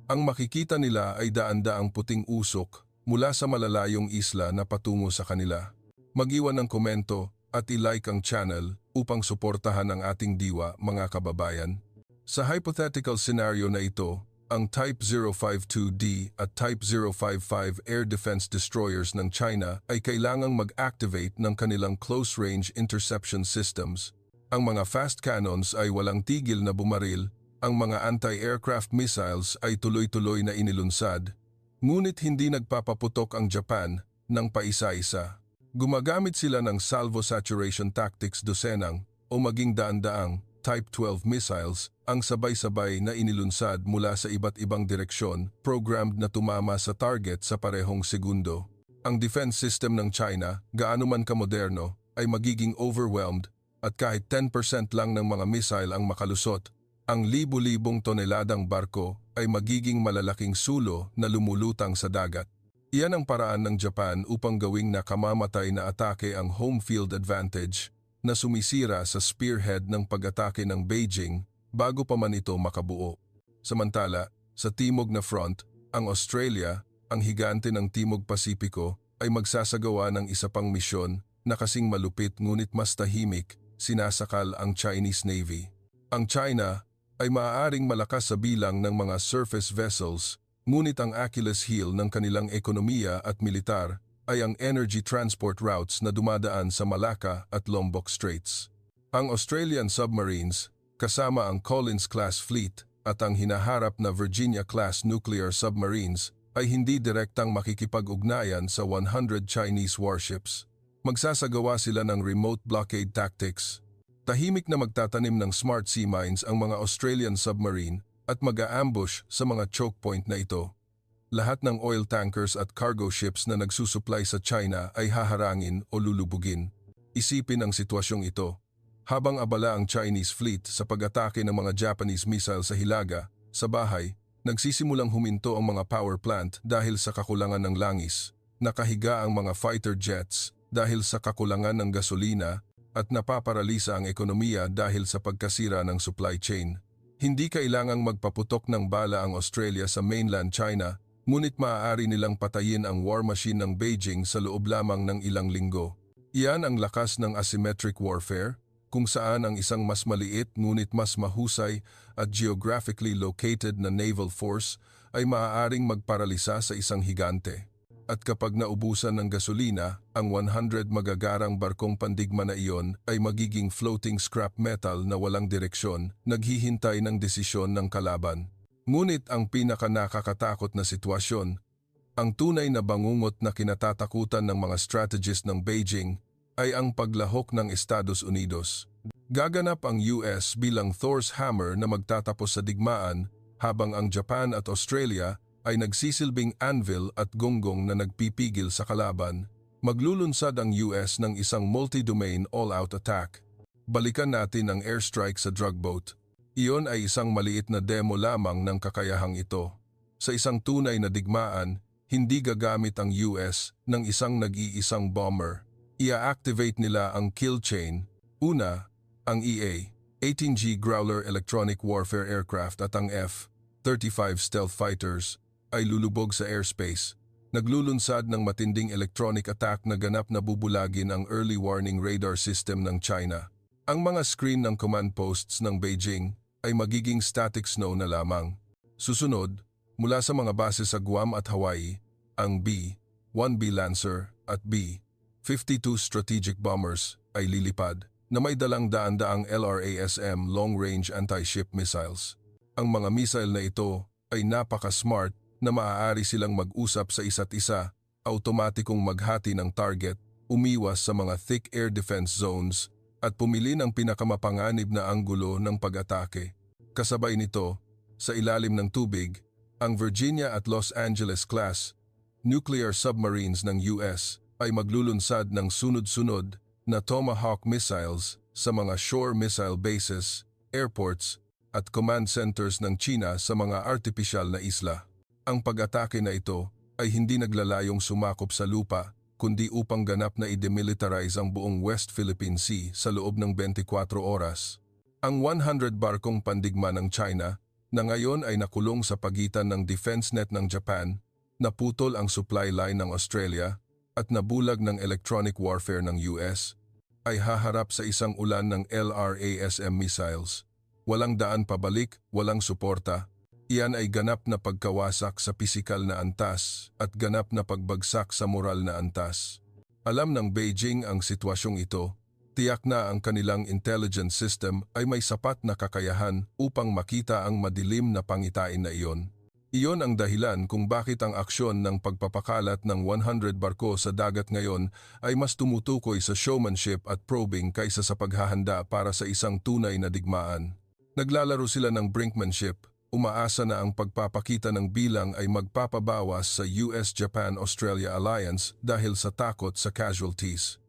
Ang makikita nila ay daan-daang puting usok mula sa malalayong isla na patungo sa kanila. Mag-iwan ng komento at i-like ang channel upang suportahan ang ating diwa, mga kababayan. Sa hypothetical scenario na ito, ang Type 052D at Type 055 air defense destroyers ng China ay kailangang mag-activate ng kanilang close-range interception systems. Ang mga fast cannons ay walang tigil na bumaril, ang mga anti-aircraft missiles ay tuloy-tuloy na inilunsad, ngunit hindi nagpapaputok ang Japan ng paisa-isa. Gumagamit sila ng salvo saturation tactics dosenang o maging daan-daang Type 12 missiles ang sabay-sabay na inilunsad mula sa iba't ibang direksyon, programmed na tumama sa target sa parehong segundo. Ang defense system ng China, gaano man kamoderno, ay magiging overwhelmed at kahit 10% lang ng mga missile ang makalusot, ang libu-libong toneladang barko ay magiging malalaking sulo na lumulutang sa dagat. Iyan ang paraan ng Japan upang gawing nakamamatay na atake ang home field advantage na sumisira sa spearhead ng pag-atake ng Beijing bago pa man ito makabuo. Samantala, sa timog na front, ang Australia, ang higante ng Timog Pasipiko, ay magsasagawa ng isa pang misyon na kasing malupit ngunit mas tahimik, sinasakal ang Chinese Navy. Ang China ay maaaring malakas sa bilang ng mga surface vessels, ngunit ang Achilles heel ng kanilang ekonomiya at militar ay ang energy transport routes na dumadaan sa Malacca at Lombok Straits. Ang Australian submarines, kasama ang Collins-class fleet at ang hinaharap na Virginia-class nuclear submarines ay hindi direktang makikipag-ugnayan sa 100 Chinese warships. Magsasagawa sila ng remote blockade tactics. Tahimik na magtatanim ng smart sea mines ang mga Australian submarine at mag-a-ambush sa mga choke point na ito. Lahat ng oil tankers at cargo ships na nagsusupply sa China ay haharangin o lulubugin. Isipin ang sitwasyong ito. Habang abala ang Chinese fleet sa pag-atake ng mga Japanese missile sa Hilaga, sa bahay, nagsisimulang huminto ang mga power plant dahil sa kakulangan ng langis. Nakahiga ang mga fighter jets dahil sa kakulangan ng gasolina at napaparalisa ang ekonomiya dahil sa pagkasira ng supply chain. Hindi kailangang magpaputok ng bala ang Australia sa mainland China, ngunit maaari nilang patayin ang war machine ng Beijing sa loob lamang ng ilang linggo. Iyan ang lakas ng asymmetric warfare, kung saan ang isang mas maliit ngunit mas mahusay at geographically located na naval force ay maaaring magparalisa sa isang higante. At kapag naubusan ng gasolina, ang 100 magagarang barkong pandigma na iyon ay magiging floating scrap metal na walang direksyon, naghihintay ng desisyon ng kalaban. Ngunit ang pinaka-nakakatakot na sitwasyon, ang tunay na bangungot na kinatatakutan ng mga strategist ng Beijing, ay ang paglahok ng Estados Unidos. Gaganap ang US bilang Thor's hammer na magtatapos sa digmaan habang ang Japan at Australia ay nagsisilbing anvil at gonggong na nagpipigil sa kalaban. Maglulunsad ang US ng isang multi-domain all-out attack. Balikan natin ang airstrike sa drug boat. Iyon ay isang maliit na demo lamang ng kakayahang ito. Sa isang tunay na digmaan, hindi gagamit ang US ng isang nag-iisang bomber. Ia-activate nila ang kill chain. Una, ang EA-18G Growler Electronic Warfare Aircraft at ang F-35 stealth fighters ay lulubog sa airspace. Naglulunsad ng matinding electronic attack na ganap na bubulagin ang early warning radar system ng China. Ang mga screen ng command posts ng Beijing ay magiging static snow na lamang. Susunod, mula sa mga base sa Guam at Hawaii, ang B-1B Lancer at B-52 strategic bombers ay lilipad na may dalang daan-daang LRASM long-range anti-ship missiles. Ang mga missile na ito ay napaka-smart na maaari silang mag-usap sa isa't isa, automatikong maghati ng target, umiwas sa mga thick air defense zones at pumili ng pinakamapanganib na anggulo ng pag-atake. Kasabay nito, sa ilalim ng tubig, ang Virginia at Los Angeles class nuclear submarines ng US ay maglulunsad ng sunod-sunod na Tomahawk missiles sa mga shore missile bases, airports at command centers ng China sa mga artipisyal na isla. Ang pag-atake na ito ay hindi naglalayong sumakop sa lupa kundi upang ganap na i-demilitarize ang buong West Philippine Sea sa loob ng 24 oras. Ang 100 barkong pandigma ng China na ngayon ay nakulong sa pagitan ng defense net ng Japan, naputol ang supply line ng Australia at nabulag ng electronic warfare ng US, ay haharap sa isang ulan ng LRASM missiles. Walang daan pabalik, walang suporta. Iyan ay ganap na pagkawasak sa pisikal na antas at ganap na pagbagsak sa moral na antas. Alam ng Beijing ang sitwasyong ito, tiyak na ang kanilang intelligence system ay may sapat na kakayahan upang makita ang madilim na pangitain na iyon. Iyon ang dahilan kung bakit ang aksyon ng pagpapakalat ng 100 barko sa dagat ngayon ay mas tumutukoy sa showmanship at probing kaysa sa paghahanda para sa isang tunay na digmaan. Naglalaro sila ng brinkmanship, umaasa na ang pagpapakita ng bilang ay magpapabawas sa US-Japan-Australia alliance dahil sa takot sa casualties.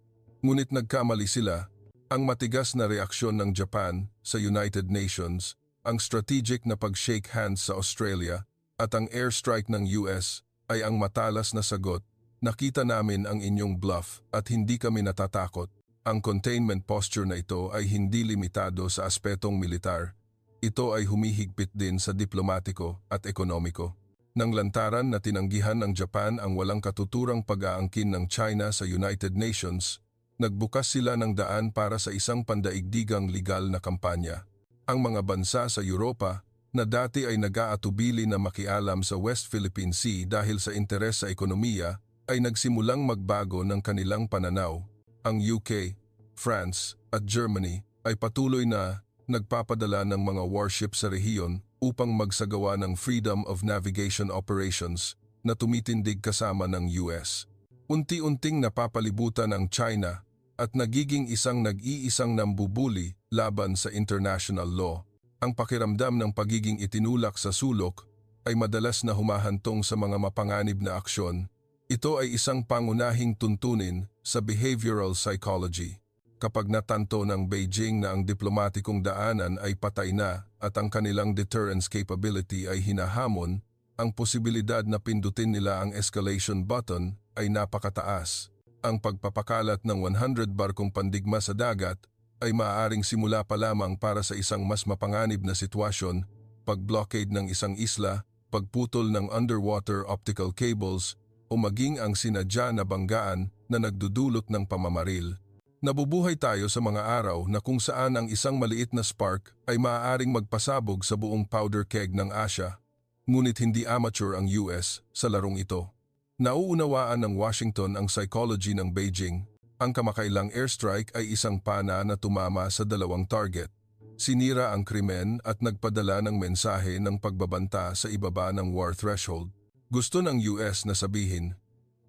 Ngunit nagkamali sila, ang matigas na reaksyon ng Japan sa United Nations, ang strategic na pag-shake hands sa Australia, at ang airstrike ng US ay ang matalas na sagot, nakita namin ang inyong bluff at hindi kami natatakot. Ang containment posture na ito ay hindi limitado sa aspetong militar. Ito ay humihigpit din sa diplomatiko at ekonomiko. Nang lantaran na tinanggihan ng Japan ang walang katuturang pag-aangkin ng China sa United Nations, nagbukas sila ng daan para sa isang pandaigdigang legal na kampanya. Ang mga bansa sa Europa na dati ay nag-aatubili na makialam sa West Philippine Sea dahil sa interes sa ekonomiya, ay nagsimulang magbago ng kanilang pananaw. Ang UK, France at Germany ay patuloy na nagpapadala ng mga warship sa rehiyon upang magsagawa ng Freedom of Navigation Operations na tumitindig kasama ng US. Unti-unting napapalibutan ang China at nagiging isang nag-iisang nambubuli laban sa international law. Ang pakiramdam ng pagiging itinulak sa sulok ay madalas na humahantong sa mga mapanganib na aksyon. Ito ay isang pangunahing tuntunin sa behavioral psychology. Kapag natanto ng Beijing na ang diplomatikong daanan ay patay na at ang kanilang deterrence capability ay hinahamon, ang posibilidad na pindutin nila ang escalation button ay napakataas. Ang pagpapakalat ng 100 barkong pandigma sa dagat ay maaaring simula pa lamang para sa isang mas mapanganib na sitwasyon, pag-blockade ng isang isla, pagputol ng underwater optical cables, o maging ang sinadya na banggaan na nagdudulot ng pamamaril. Nabubuhay tayo sa mga araw na kung saan ang isang maliit na spark ay maaaring magpasabog sa buong powder keg ng Asia, ngunit hindi amateur ang US sa larong ito. Nauunawaan ng Washington ang psychology ng Beijing. Ang kamakailang airstrike ay isang pana na tumama sa dalawang target. Sinira ang krimen at nagpadala ng mensahe ng pagbabanta sa ibaba ng war threshold. Gusto ng US na sabihin,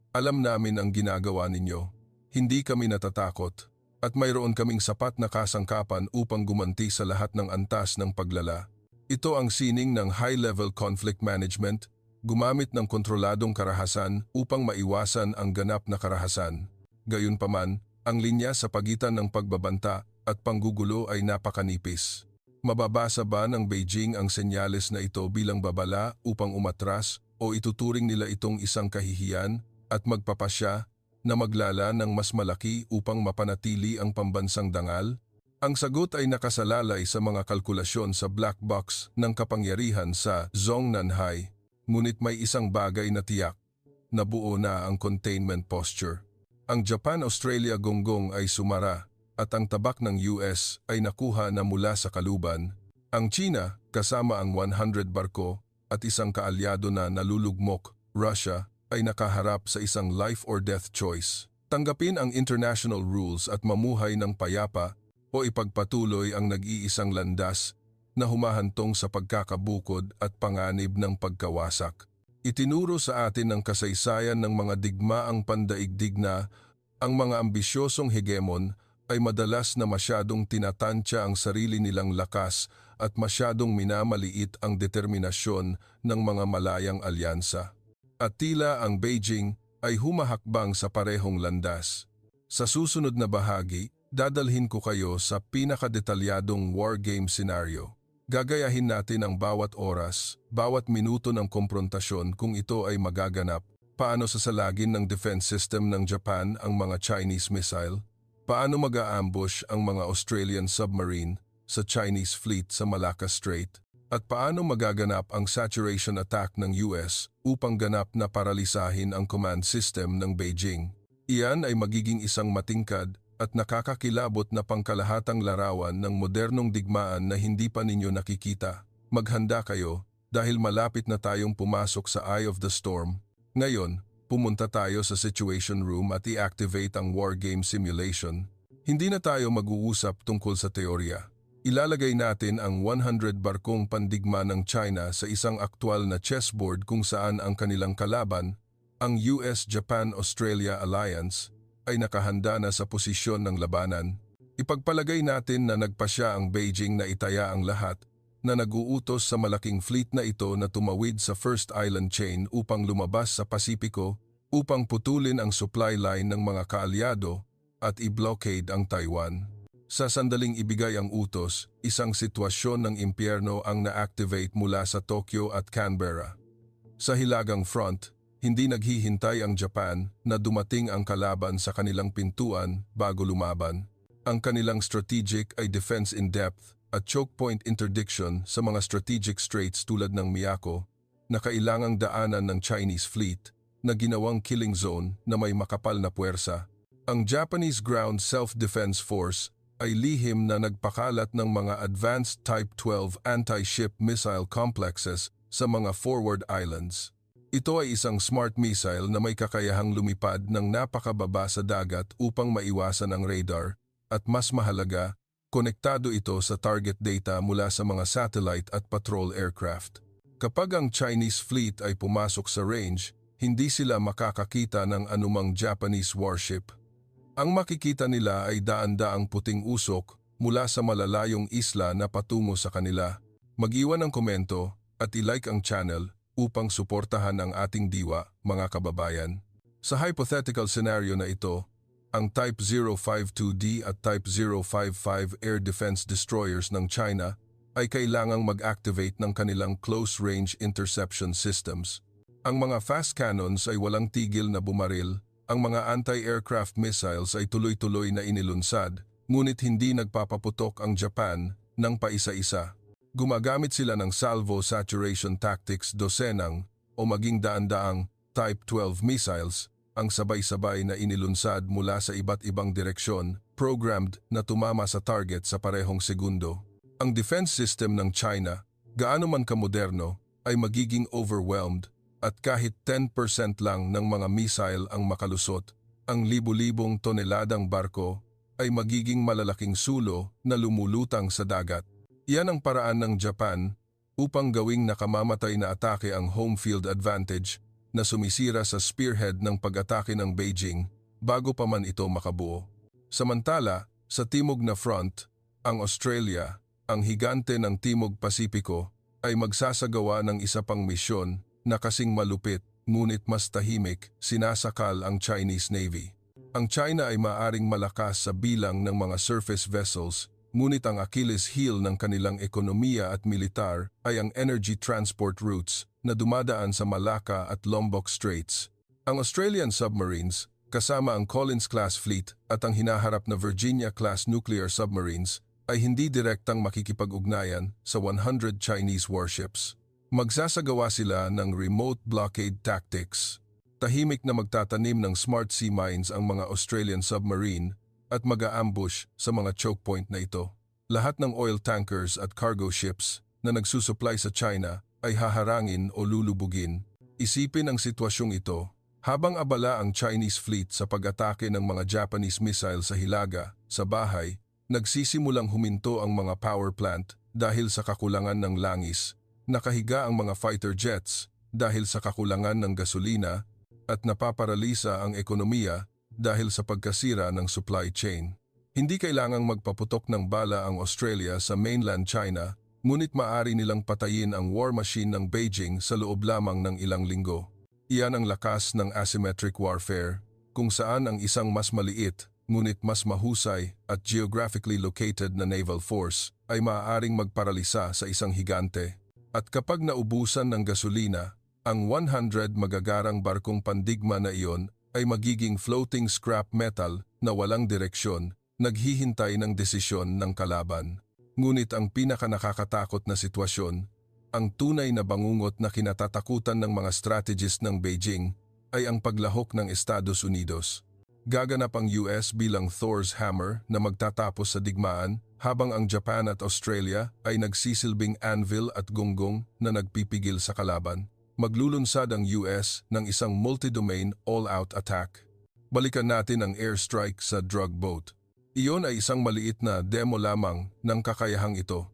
alam namin ang ginagawa ninyo, hindi kami natatakot, at mayroon kaming sapat na kasangkapan upang gumanti sa lahat ng antas ng paglala. Ito ang sining ng high-level conflict management, gumamit ng kontroladong karahasan upang maiwasan ang ganap na karahasan. Gayunpaman, ang linya sa pagitan ng pagbabanta at panggugulo ay napakanipis. Mababasa ba ng Beijing ang senyales na ito bilang babala upang umatras o ituturing nila itong isang kahihiyan at magpapasya na maglala ng mas malaki upang mapanatili ang pambansang dangal? Ang sagot ay nakasalalay sa mga kalkulasyon sa black box ng kapangyarihan sa Zhongnanhai, ngunit may isang bagay na tiyak, nabuo na ang containment posture. Ang Japan-Australia gonggong ay sumara at ang tabak ng US ay nakuha na mula sa kaluban. Ang China, kasama ang 100 barko at isang kaalyado na nalulugmok, Russia, ay nakaharap sa isang life or death choice. Tanggapin ang international rules at mamuhay ng payapa o ipagpatuloy ang nag-iisang landas na humahantong sa pagkakabukod at panganib ng pagkawasak. Itinuro sa atin ng kasaysayan ng mga digmaang pandaigdig na ang mga ambisyosong hegemon ay madalas na masyadong tinatantya ang sarili nilang lakas at masyadong minamaliit ang determinasyon ng mga malayang alyansa. At tila ang Beijing ay humahakbang sa parehong landas. Sa susunod na bahagi, dadalhin ko kayo sa pinakadetalyadong war game scenario. Gagayahin natin ang bawat oras, bawat minuto ng komprontasyon kung ito ay magaganap. Paano sasalagin ng defense system ng Japan ang mga Chinese missile? Paano mag-aambush ang mga Australian submarine sa Chinese fleet sa Malacca Strait? At paano magaganap ang saturation attack ng US upang ganap na paralisahin ang command system ng Beijing? Iyan ay magiging isang matingkad at nakakakilabot na pangkalahatang larawan ng modernong digmaan na hindi pa ninyo nakikita. Maghanda kayo dahil malapit na tayong pumasok sa Eye of the Storm. Ngayon, pumunta tayo sa Situation Room at i-activate ang War Game Simulation. Hindi na tayo mag-uusap tungkol sa teorya. Ilalagay natin ang 100 barkong pandigma ng China sa isang aktwal na chessboard kung saan ang kanilang kalaban, ang US-Japan-Australia Alliance, ay nakahanda na sa posisyon ng labanan. Ipagpalagay natin na nagpasya ang Beijing na itaya ang lahat, na nag-uutos sa malaking fleet na ito na tumawid sa First Island Chain upang lumabas sa Pasipiko upang putulin ang supply line ng mga kaalyado at i-blockade ang Taiwan. Sa sandaling ibigay ang utos, isang sitwasyon ng impyerno ang na-activate mula sa Tokyo at Canberra. Sa hilagang front, hindi naghihintay ang Japan na dumating ang kalaban sa kanilang pintuan bago lumaban. Ang kanilang strategic ay defense in depth at choke point interdiction sa mga strategic straits tulad ng Miyako na kailangang daanan ng Chinese fleet na ginawang killing zone na may makapal na puwersa. Ang Japanese Ground Self-Defense Force ay lihim na nagpakalat ng mga advanced Type 12 anti-ship missile complexes sa mga forward islands. Ito ay isang smart missile na may kakayahang lumipad ng napakababa sa dagat upang maiwasan ang radar at mas mahalaga, Konektado ito sa target data mula sa mga satellite at patrol aircraft. Kapag ang Chinese fleet ay pumasok sa range, hindi sila makakakita ng anumang Japanese warship. Ang makikita nila ay daan-daang puting usok mula sa malalayong isla na patungo sa kanila. Mag-iwan ng komento at i-like ang channel upang suportahan ang ating diwa, mga kababayan. Sa hypothetical scenario na ito, ang Type 052D at Type 055 air defense destroyers ng China ay kailangang mag-activate ng kanilang close-range interception systems. Ang mga fast cannons ay walang tigil na bumaril, ang mga anti-aircraft missiles ay tuloy-tuloy na inilunsad, ngunit hindi nagpapaputok ang Japan ng paisa-isa. Gumagamit sila ng salvo saturation tactics dosenang o maging daan-daang Type 12 missiles, ang sabay-sabay na inilunsad mula sa iba't ibang direksyon, programmed na tumama sa target sa parehong segundo. Ang defense system ng China, gaano man kamoderno, ay magiging overwhelmed at kahit 10% lang ng mga missile ang makalusot, ang libu-libong toneladang barko ay magiging malalaking sulo na lumulutang sa dagat. Iyan ang paraan ng Japan upang gawing nakamamatay na atake ang home field advantage na sumisira sa spearhead ng pag-atake ng Beijing bago pa man ito makabuo. Samantala, sa timog na front, ang Australia, ang higante ng Timog Pasipiko, ay magsasagawa ng isa pang misyon na kasing malupit ngunit mas tahimik, sinasakal ang Chinese Navy. Ang China ay maaring malakas sa bilang ng mga surface vessels, ngunit ang Achilles heel ng kanilang ekonomiya at militar ay ang energy transport routes na dumadaan sa Malacca at Lombok Straits. Ang Australian submarines, kasama ang Collins-class fleet at ang hinaharap na Virginia-class nuclear submarines, ay hindi direktang makikipag-ugnayan sa 100 Chinese warships. Magsasagawa sila ng remote blockade tactics. Tahimik na magtatanim ng smart sea mines ang mga Australian submarine at mag-aambush sa mga choke point na ito. Lahat ng oil tankers at cargo ships na nagsusupply sa China ay haharangin o lulubugin. Isipin ang sitwasyong ito, habang abala ang Chinese fleet sa pag-atake ng mga Japanese missile sa hilaga, sa bahay, nagsisimulang huminto ang mga power plant dahil sa kakulangan ng langis, nakahiga ang mga fighter jets dahil sa kakulangan ng gasolina, at napaparalisa ang ekonomiya dahil sa pagkasira ng supply chain. Hindi kailangang magpaputok ng bala ang Australia sa mainland China, ngunit maaari nilang patayin ang war machine ng Beijing sa loob lamang ng ilang linggo. Iyan ang lakas ng asymmetric warfare, kung saan ang isang mas maliit, ngunit mas mahusay at geographically located na naval force ay maaaring magparalisa sa isang higante. At kapag naubusan ng gasolina, ang 100 magagarang barkong pandigma na iyon ay magiging floating scrap metal na walang direksyon, naghihintay ng desisyon ng kalaban. Ngunit ang pinakanakakatakot na sitwasyon, ang tunay na bangungot na kinatatakutan ng mga strategist ng Beijing, ay ang paglahok ng Estados Unidos. Gaganap ang US bilang Thor's hammer na magtatapos sa digmaan, habang ang Japan at Australia ay nagsisilbing anvil at gunggong na nagpipigil sa kalaban. Maglulunsad ang US ng isang multi-domain all-out attack. Balikan natin ang airstrike sa drug boat. Iyon ay isang maliit na demo lamang ng kakayahang ito.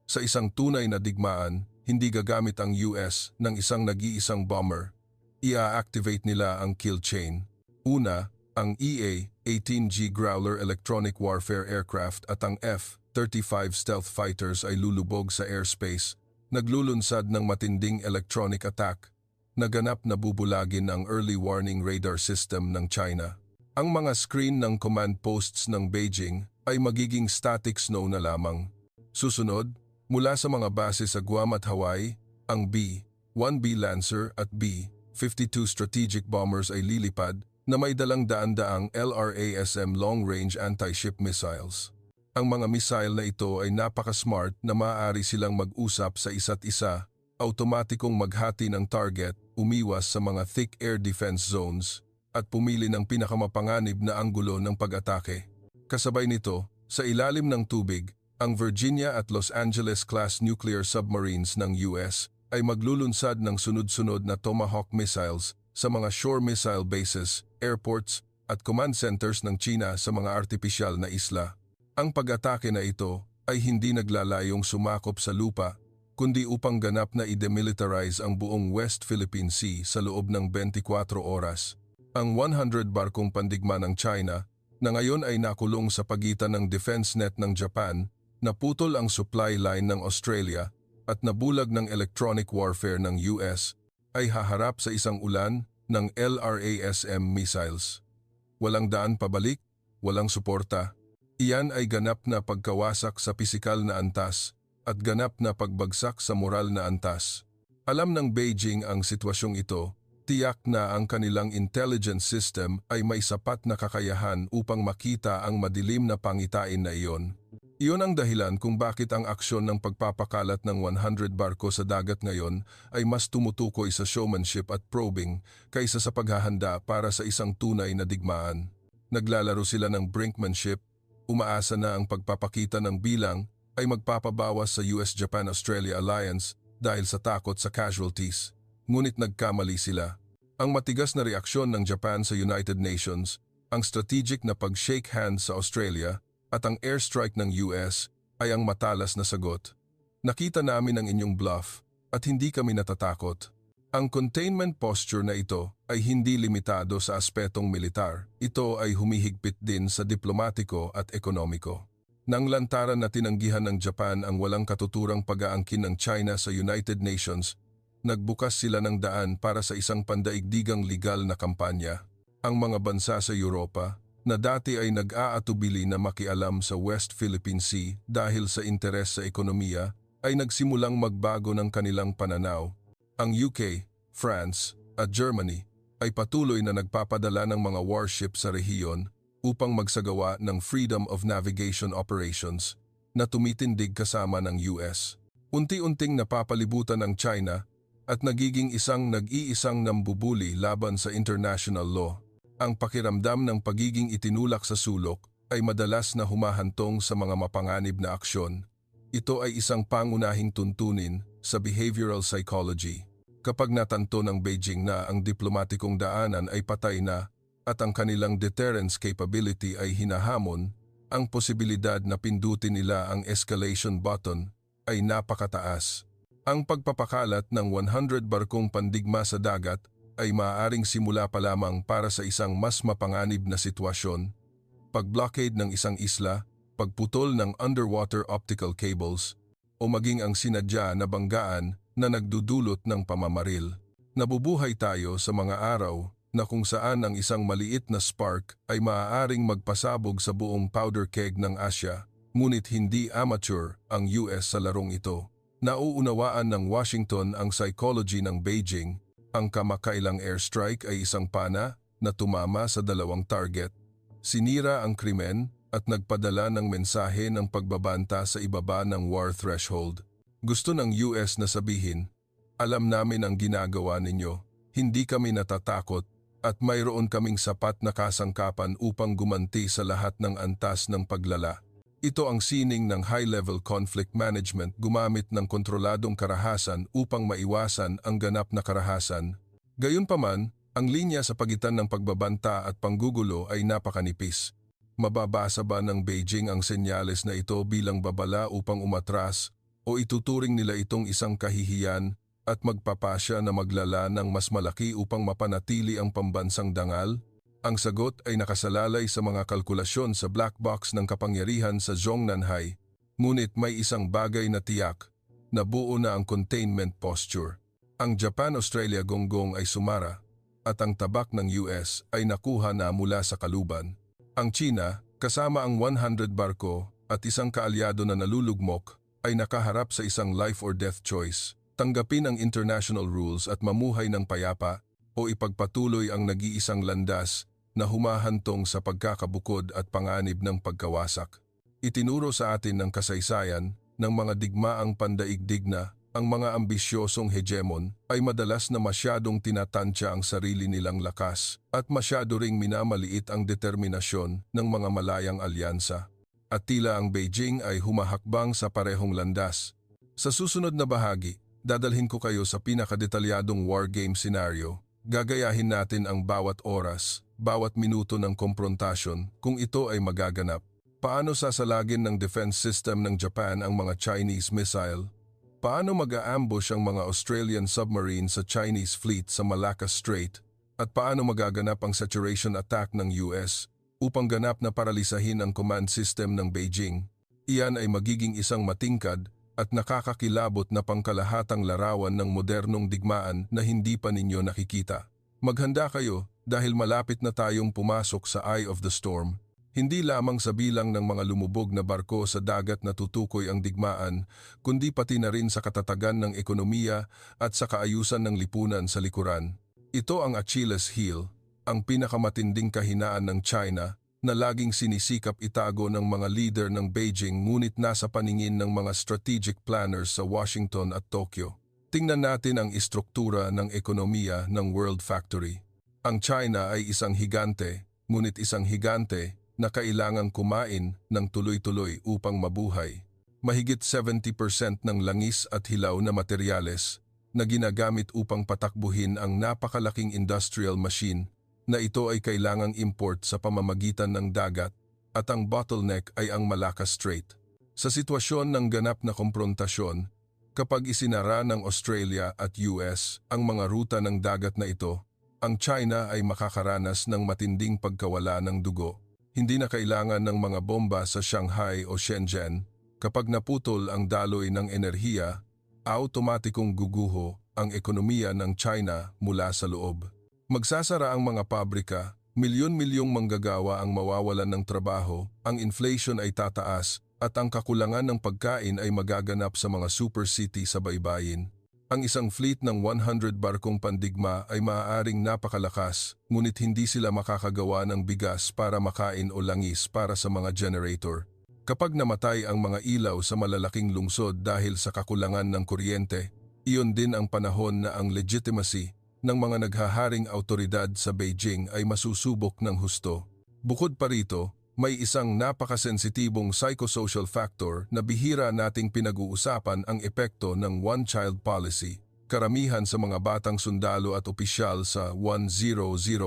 Sa isang tunay na digmaan, hindi gagamit ang US ng isang nag-iisang bomber. Ia-activate nila ang kill chain. Una, ang EA-18G Growler electronic warfare aircraft at ang F-35 stealth fighters ay lulubog sa airspace, naglulunsad ng matinding electronic attack, naganap na bubulagin ang early warning radar system ng China. Ang mga screen ng command posts ng Beijing ay magiging static snow na lamang. Susunod, mula sa mga base sa Guam at Hawaii, ang B-1B Lancer at B-52 strategic bombers ay lilipad na may dalang daan-daang LRASM long-range anti-ship missiles. Ang mga missile na ito ay napaka-smart na maaari silang mag-usap sa isa't isa, automatikong maghati ng target, umiwas sa mga thick air defense zones, at pumili ng pinakamapanganib na anggulo ng pag-atake. Kasabay nito, sa ilalim ng tubig, ang Virginia at Los Angeles-class nuclear submarines ng US ay maglulunsad ng sunod-sunod na Tomahawk missiles sa mga shore missile bases, airports, at command centers ng China sa mga artipisyal na isla. Ang pag-atake na ito ay hindi naglalayong sumakop sa lupa, kundi upang ganap na i-demilitarize ang buong West Philippine Sea sa loob ng 24 oras. Ang 100 barkong pandigma ng China na ngayon ay nakulong sa pagitan ng defense net ng Japan, naputol ang supply line ng Australia at nabulag ng electronic warfare ng US, ay haharap sa isang ulan ng LRASM missiles. Walang daan pabalik, walang suporta. Iyan ay ganap na pagkawasak sa pisikal na antas at ganap na pagbagsak sa moral na antas. Alam ng Beijing ang sitwasyong ito, tiyak na ang kanilang intelligence system ay may sapat na kakayahan upang makita ang madilim na pangitain na iyon. Iyon ang dahilan kung bakit ang aksyon ng pagpapakalat ng 100 barko sa dagat ngayon ay mas tumutukoy sa showmanship at probing kaysa sa paghahanda para sa isang tunay na digmaan. Naglalaro sila ng brinkmanship, umaasa na ang pagpapakita ng bilang ay magpapabawas sa US-Japan-Australia alliance dahil sa takot sa casualties. Ngunit nagkamali sila. Ang matigas na reaksyon ng Japan sa United Nations, ang strategic na pag-shake hands sa Australia, at ang airstrike ng US ay ang matalas na sagot. Nakita namin ang inyong bluff at hindi kami natatakot. Ang containment posture na ito ay hindi limitado sa aspetong militar. Ito ay humihigpit din sa diplomatiko at ekonomiko. Nang lantaran na tinanggihan ng Japan ang walang katuturang pag-aangkin ng China sa United Nations, nagbukas sila ng daan para sa isang pandaigdigang legal na kampanya. Ang mga bansa sa Europa, na dati ay nag-aatubili na makialam sa West Philippine Sea dahil sa interes sa ekonomiya, ay nagsimulang magbago ng kanilang pananaw. Ang UK, France, at Germany ay patuloy na nagpapadala ng mga warship sa rehiyon upang magsagawa ng Freedom of Navigation Operations na tumitindig kasama ng US. Unti-unting napapalibutan ng China at nagiging isang nag-iisang nambubuli laban sa international law. Ang pakiramdam ng pagiging itinulak sa sulok ay madalas na humahantong sa mga mapanganib na aksyon. Ito ay isang pangunahing tuntunin sa behavioral psychology. Kapag natanto ng Beijing na ang diplomatikong daanan ay patay na at ang kanilang deterrence capability ay hinahamon, ang posibilidad na pindutin nila ang escalation button ay napakataas. Ang pagpapakalat ng 100 barkong pandigma sa dagat ay maaaring simula pa lamang para sa isang mas mapanganib na sitwasyon, pag-blockade ng isang isla, pagputol ng underwater optical cables, o maging ang sinadya na banggaan na nagdudulot ng pamamaril. Nabubuhay tayo sa mga araw na kung saan ang isang maliit na spark ay maaaring magpasabog sa buong powder keg ng Asya, ngunit hindi amateur ang US sa larong ito. Nauunawaan ng Washington ang psychology ng Beijing. Ang kamakailang airstrike ay isang pana na tumama sa dalawang target. Sinira ang krimen at nagpadala ng mensahe ng pagbabanta sa ibaba ng war threshold. Gusto ng US na sabihin, alam namin ang ginagawa ninyo, hindi kami natatakot at mayroon kaming sapat na kasangkapan upang gumanti sa lahat ng antas ng paglala. Ito ang sining ng high-level conflict management, gumamit ng kontroladong karahasan upang maiwasan ang ganap na karahasan. Gayunpaman, ang linya sa pagitan ng pagbabanta at panggugulo ay napakanipis. Mababasa ba ng Beijing ang senyales na ito bilang babala upang umatras o ituturing nila itong isang kahihiyan at magpapasya na maglala ng mas malaki upang mapanatili ang pambansang dangal? Ang sagot ay nakasalalay sa mga kalkulasyon sa black box ng kapangyarihan sa Zhongnanhai, ngunit may isang bagay na tiyak, nabuo na ang containment posture. Ang Japan-Australia gonggong ay sumara, at ang tabak ng US ay nakuha na mula sa kaluban. Ang China, kasama ang 100 barko at isang kaalyado na nalulugmok, ay nakaharap sa isang life or death choice. Tanggapin ang international rules at mamuhay ng payapa o ipagpatuloy ang nag-iisang landas na humahantong sa pagkakabukod at panganib ng pagkawasak. Itinuro sa atin ng kasaysayan ng mga digmaang pandaigdig na ang mga ambisyosong hegemon ay madalas na masyadong tinatansya ang sarili nilang lakas at masyado ring minamaliit ang determinasyon ng mga malayang alyansa. At tila ang Beijing ay humahakbang sa parehong landas. Sa susunod na bahagi, dadalhin ko kayo sa pinakadetalyadong war game scenario. Gagayahin natin ang bawat oras, bawat minuto ng komprontasyon kung ito ay magaganap. Paano sasalagin ng defense system ng Japan ang mga Chinese missile? Paano mag-a-ambush ang mga Australian submarine sa Chinese fleet sa Malacca Strait? At paano magaganap ang saturation attack ng US upang ganap na paralisahin ang command system ng Beijing? Iyan ay magiging isang matingkad at nakakakilabot na pangkalahatang larawan ng modernong digmaan na hindi pa ninyo nakikita. Maghanda kayo dahil malapit na tayong pumasok sa Eye of the Storm. Hindi lamang sa bilang ng mga lumubog na barko sa dagat na tutukoy ang digmaan, kundi pati na rin sa katatagan ng ekonomiya at sa kaayusan ng lipunan sa likuran. Ito ang Achilles heel, ang pinakamatinding kahinaan ng China na laging sinisikap itago ng mga leader ng Beijing ngunit nasa paningin ng mga strategic planners sa Washington at Tokyo. Tingnan natin ang istruktura ng ekonomiya ng World Factory. Ang China ay isang higante, ngunit isang higante na kailangang kumain ng tuloy-tuloy upang mabuhay. Mahigit 70% ng langis at hilaw na materyales na ginagamit upang patakbuhin ang napakalaking industrial machine na ito ay kailangang import sa pamamagitan ng dagat at ang bottleneck ay ang Malacca Strait. Sa sitwasyon ng ganap na komprontasyon, kapag isinara ng Australia at US ang mga ruta ng dagat na ito, ang China ay makakaranas ng matinding pagkawala ng dugo. Hindi na kailangan ng mga bomba sa Shanghai o Shenzhen. Kapag naputol ang daloy ng enerhiya, automatikong guguho ang ekonomiya ng China mula sa loob. Magsasara ang mga pabrika, milyon-milyong manggagawa ang mawawalan ng trabaho, ang inflation ay tataas at ang kakulangan ng pagkain ay magaganap sa mga super city sa baybayin. Ang isang fleet ng 100 barkong pandigma ay maaaring napakalakas, ngunit hindi sila makakagawa ng bigas para makain o langis para sa mga generator. Kapag namatay ang mga ilaw sa malalaking lungsod dahil sa kakulangan ng kuryente, iyon din ang panahon na ang legitimacy ng mga naghaharing autoridad sa Beijing ay masusubok ng husto. Bukod pa rito, may isang napakasensitibong psychosocial factor na bihira nating pinag-uusapan ang epekto ng one-child policy. Karamihan sa mga batang sundalo at opisyal sa 100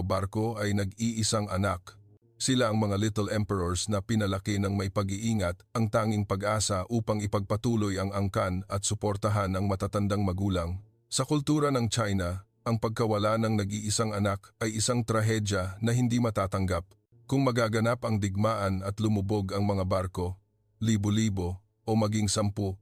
barko ay nag-iisang anak. Sila ang mga little emperors na pinalaki ng may pag-iingat, ang tanging pag-asa upang ipagpatuloy ang angkan at suportahan ang matatandang magulang. Sa kultura ng China, ang pagkawala ng nag-iisang anak ay isang trahedya na hindi matatanggap. Kung magaganap ang digmaan at lumubog ang mga barko, libo-libo o maging 10,000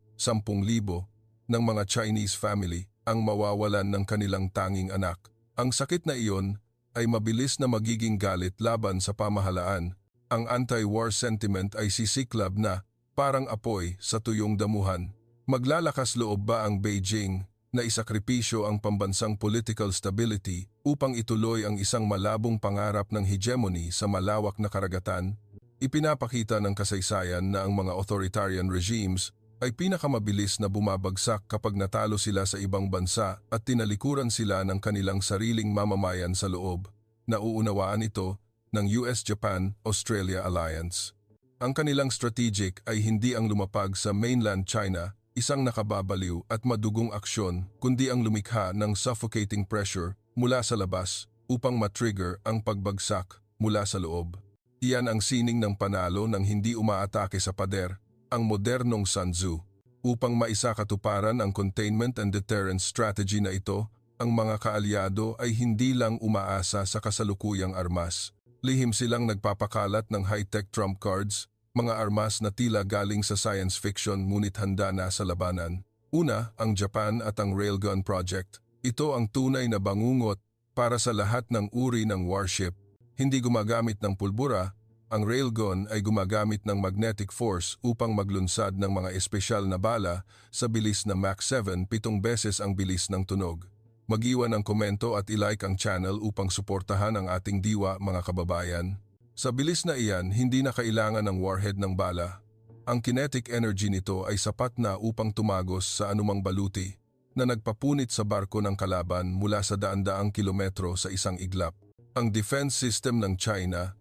ng mga Chinese family ang mawawalan ng kanilang tanging anak. Ang sakit na iyon ay mabilis na magiging galit laban sa pamahalaan. Ang anti-war sentiment ay sisiklab na parang apoy sa tuyong damuhan. Maglalakas loob ba ang Beijing na isakripisyo ang pambansang political stability upang ituloy ang isang malabong pangarap ng hegemony sa malawak na karagatan? Ipinapakita ng kasaysayan na ang mga authoritarian regimes ay pinakamabilis na bumabagsak kapag natalo sila sa ibang bansa at tinalikuran sila ng kanilang sariling mamamayan sa loob. Nauunawaan ito ng US-Japan-Australia Alliance. Ang kanilang strategic ay hindi ang lumapag sa mainland China, isang nakababaliw at madugong aksyon, kundi ang lumikha ng suffocating pressure mula sa labas upang matrigger ang pagbagsak mula sa loob. Iyan ang sining ng panalo ng hindi umaatake sa pader, ang modernong Sun Tzu. Upang maisakatuparan ang containment and deterrence strategy na ito, ang mga kaalyado ay hindi lang umaasa sa kasalukuyang armas. Lihim silang nagpapakalat ng high-tech trump cards, mga armas na tila galing sa science fiction ngunit handa na sa labanan. Una, ang Japan at ang Railgun Project. Ito ang tunay na bangungot para sa lahat ng uri ng warship. Hindi gumagamit ng pulbura, ang Railgun ay gumagamit ng magnetic force upang maglunsad ng mga espesyal na bala sa bilis na Mach 7, 7 beses ang bilis ng tunog. Mag-iwan ng komento at ilike ang channel upang suportahan ang ating diwa, mga kababayan. Sa bilis na iyan, hindi na kailangan ng warhead ng bala. Ang kinetic energy nito ay sapat na upang tumagos sa anumang baluti na nagpapunit sa barko ng kalaban mula sa daan-daang kilometro sa isang iglap. Ang defense system ng China,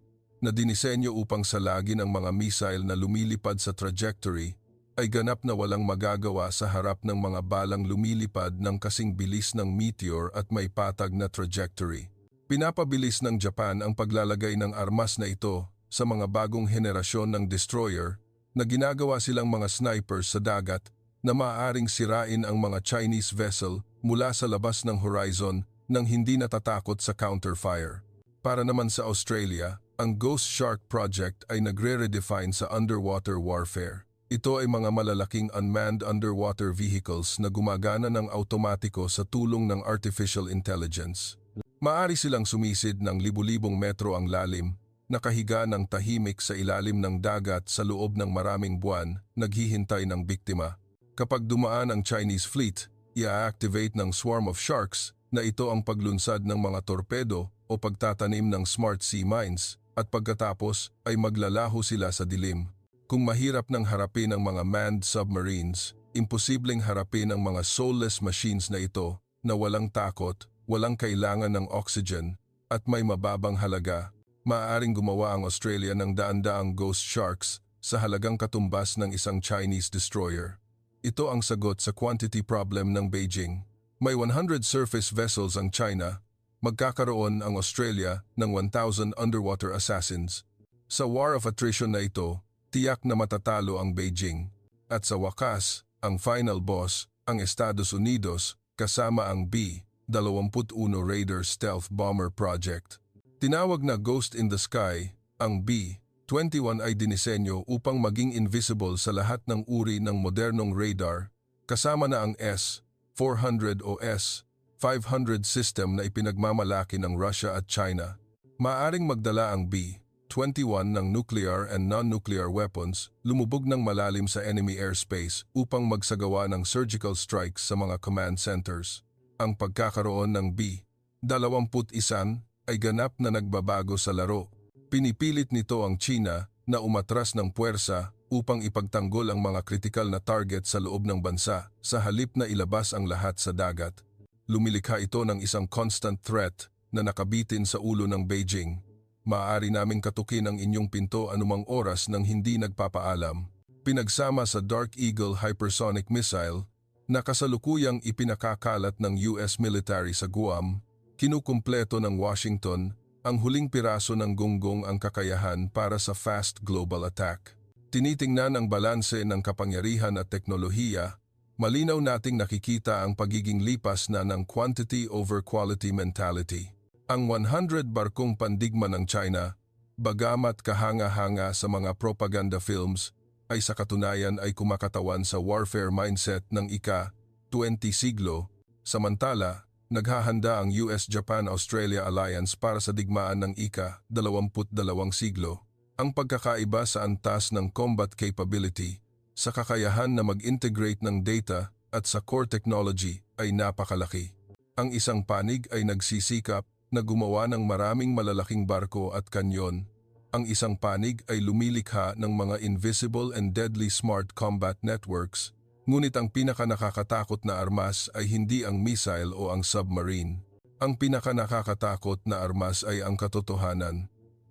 na dinisenyo upang salagin ang mga missile na lumilipad sa trajectory, ay ganap na walang magagawa sa harap ng mga balang lumilipad ng kasing bilis ng meteor at may patag na trajectory. Pinapabilis ng Japan ang paglalagay ng armas na ito sa mga bagong henerasyon ng destroyer na ginagawa silang mga snipers sa dagat na maaaring sirain ang mga Chinese vessel mula sa labas ng horizon nang hindi natatakot sa counterfire. Para naman sa Australia, ang Ghost Shark Project ay nagre-redefine sa underwater warfare. Ito ay mga malalaking unmanned underwater vehicles na gumagana ng automatiko sa tulong ng artificial intelligence. Maaari silang sumisid ng libu-libong metro ang lalim, nakahiga ng tahimik sa ilalim ng dagat sa loob ng maraming buwan, naghihintay ng biktima. Kapag dumaan ang Chinese fleet, i-activate ng swarm of sharks na ito ang paglunsad ng mga torpedo o pagtatanim ng smart sea mines at pagkatapos ay maglalaho sila sa dilim. Kung mahirap nang harapin ang mga manned submarines, imposibleng harapin ang mga soulless machines na ito na walang takot, walang kailangan ng oxygen, at may mababang halaga. Maaaring gumawa ang Australia ng daan-daang ghost sharks sa halagang katumbas ng isang Chinese destroyer. Ito ang sagot sa quantity problem ng Beijing. May 100 surface vessels ang China, magkakaroon ang Australia ng 1,000 underwater assassins. Sa war of attrition na ito, tiyak na matatalo ang Beijing. At sa wakas, ang final boss, ang Estados Unidos, kasama ang B-21 Raider Stealth Bomber Project. Tinawag na Ghost in the Sky, ang B-21 ay dinisenyo upang maging invisible sa lahat ng uri ng modernong radar, kasama na ang S-400 o S-500 system na ipinagmamalaki ng Russia at China. Maaring magdala ang B-21 ng nuclear and non-nuclear weapons, lumubog ng malalim sa enemy airspace upang magsagawa ng surgical strikes sa mga command centers. Ang pagkakaroon ng B-21 ay ganap na nagbabago sa laro. Pinipilit nito ang China na umatras ng puwersa upang ipagtanggol ang mga kritikal na target sa loob ng bansa sa halip na ilabas ang lahat sa dagat. Lumilikha ito ng isang constant threat na nakabitin sa ulo ng Beijing. Maaari naming katukin ang inyong pinto anumang oras nang hindi nagpapaalam. Pinagsama sa Dark Eagle hypersonic missile na kasalukuyang ipinakakalat ng US military sa Guam, kinukumpleto ng Washington ang huling piraso ng gunggong ang kakayahan para sa fast global attack. Tinitingnan ang balanse ng kapangyarihan at teknolohiya, malinaw nating nakikita ang pagiging lipas na ng quantity over quality mentality. Ang 100 barkong pandigma ng China, bagamat kahanga-hanga sa mga propaganda films, ay sa katunayan ay kumakatawan sa warfare mindset ng ika-20 siglo, samantala, naghahanda ang US-Japan-Australia Alliance para sa digmaan ng ika-22 siglo. Ang pagkakaiba sa antas ng combat capability, sa kakayahan na mag-integrate ng data at sa core technology ay napakalaki. Ang isang panig ay nagsisikap na gumawa ng maraming malalaking barko at kanyon. Ang isang panig ay lumilikha ng mga invisible and deadly smart combat networks, ngunit ang pinakanakakatakot na armas ay hindi ang missile o ang submarine. Ang pinakanakakatakot na armas ay ang katotohanan.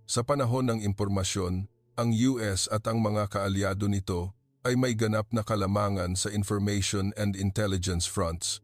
Sa panahon ng impormasyon, ang US at ang mga kaalyado nito ay may ganap na kalamangan sa information and intelligence fronts.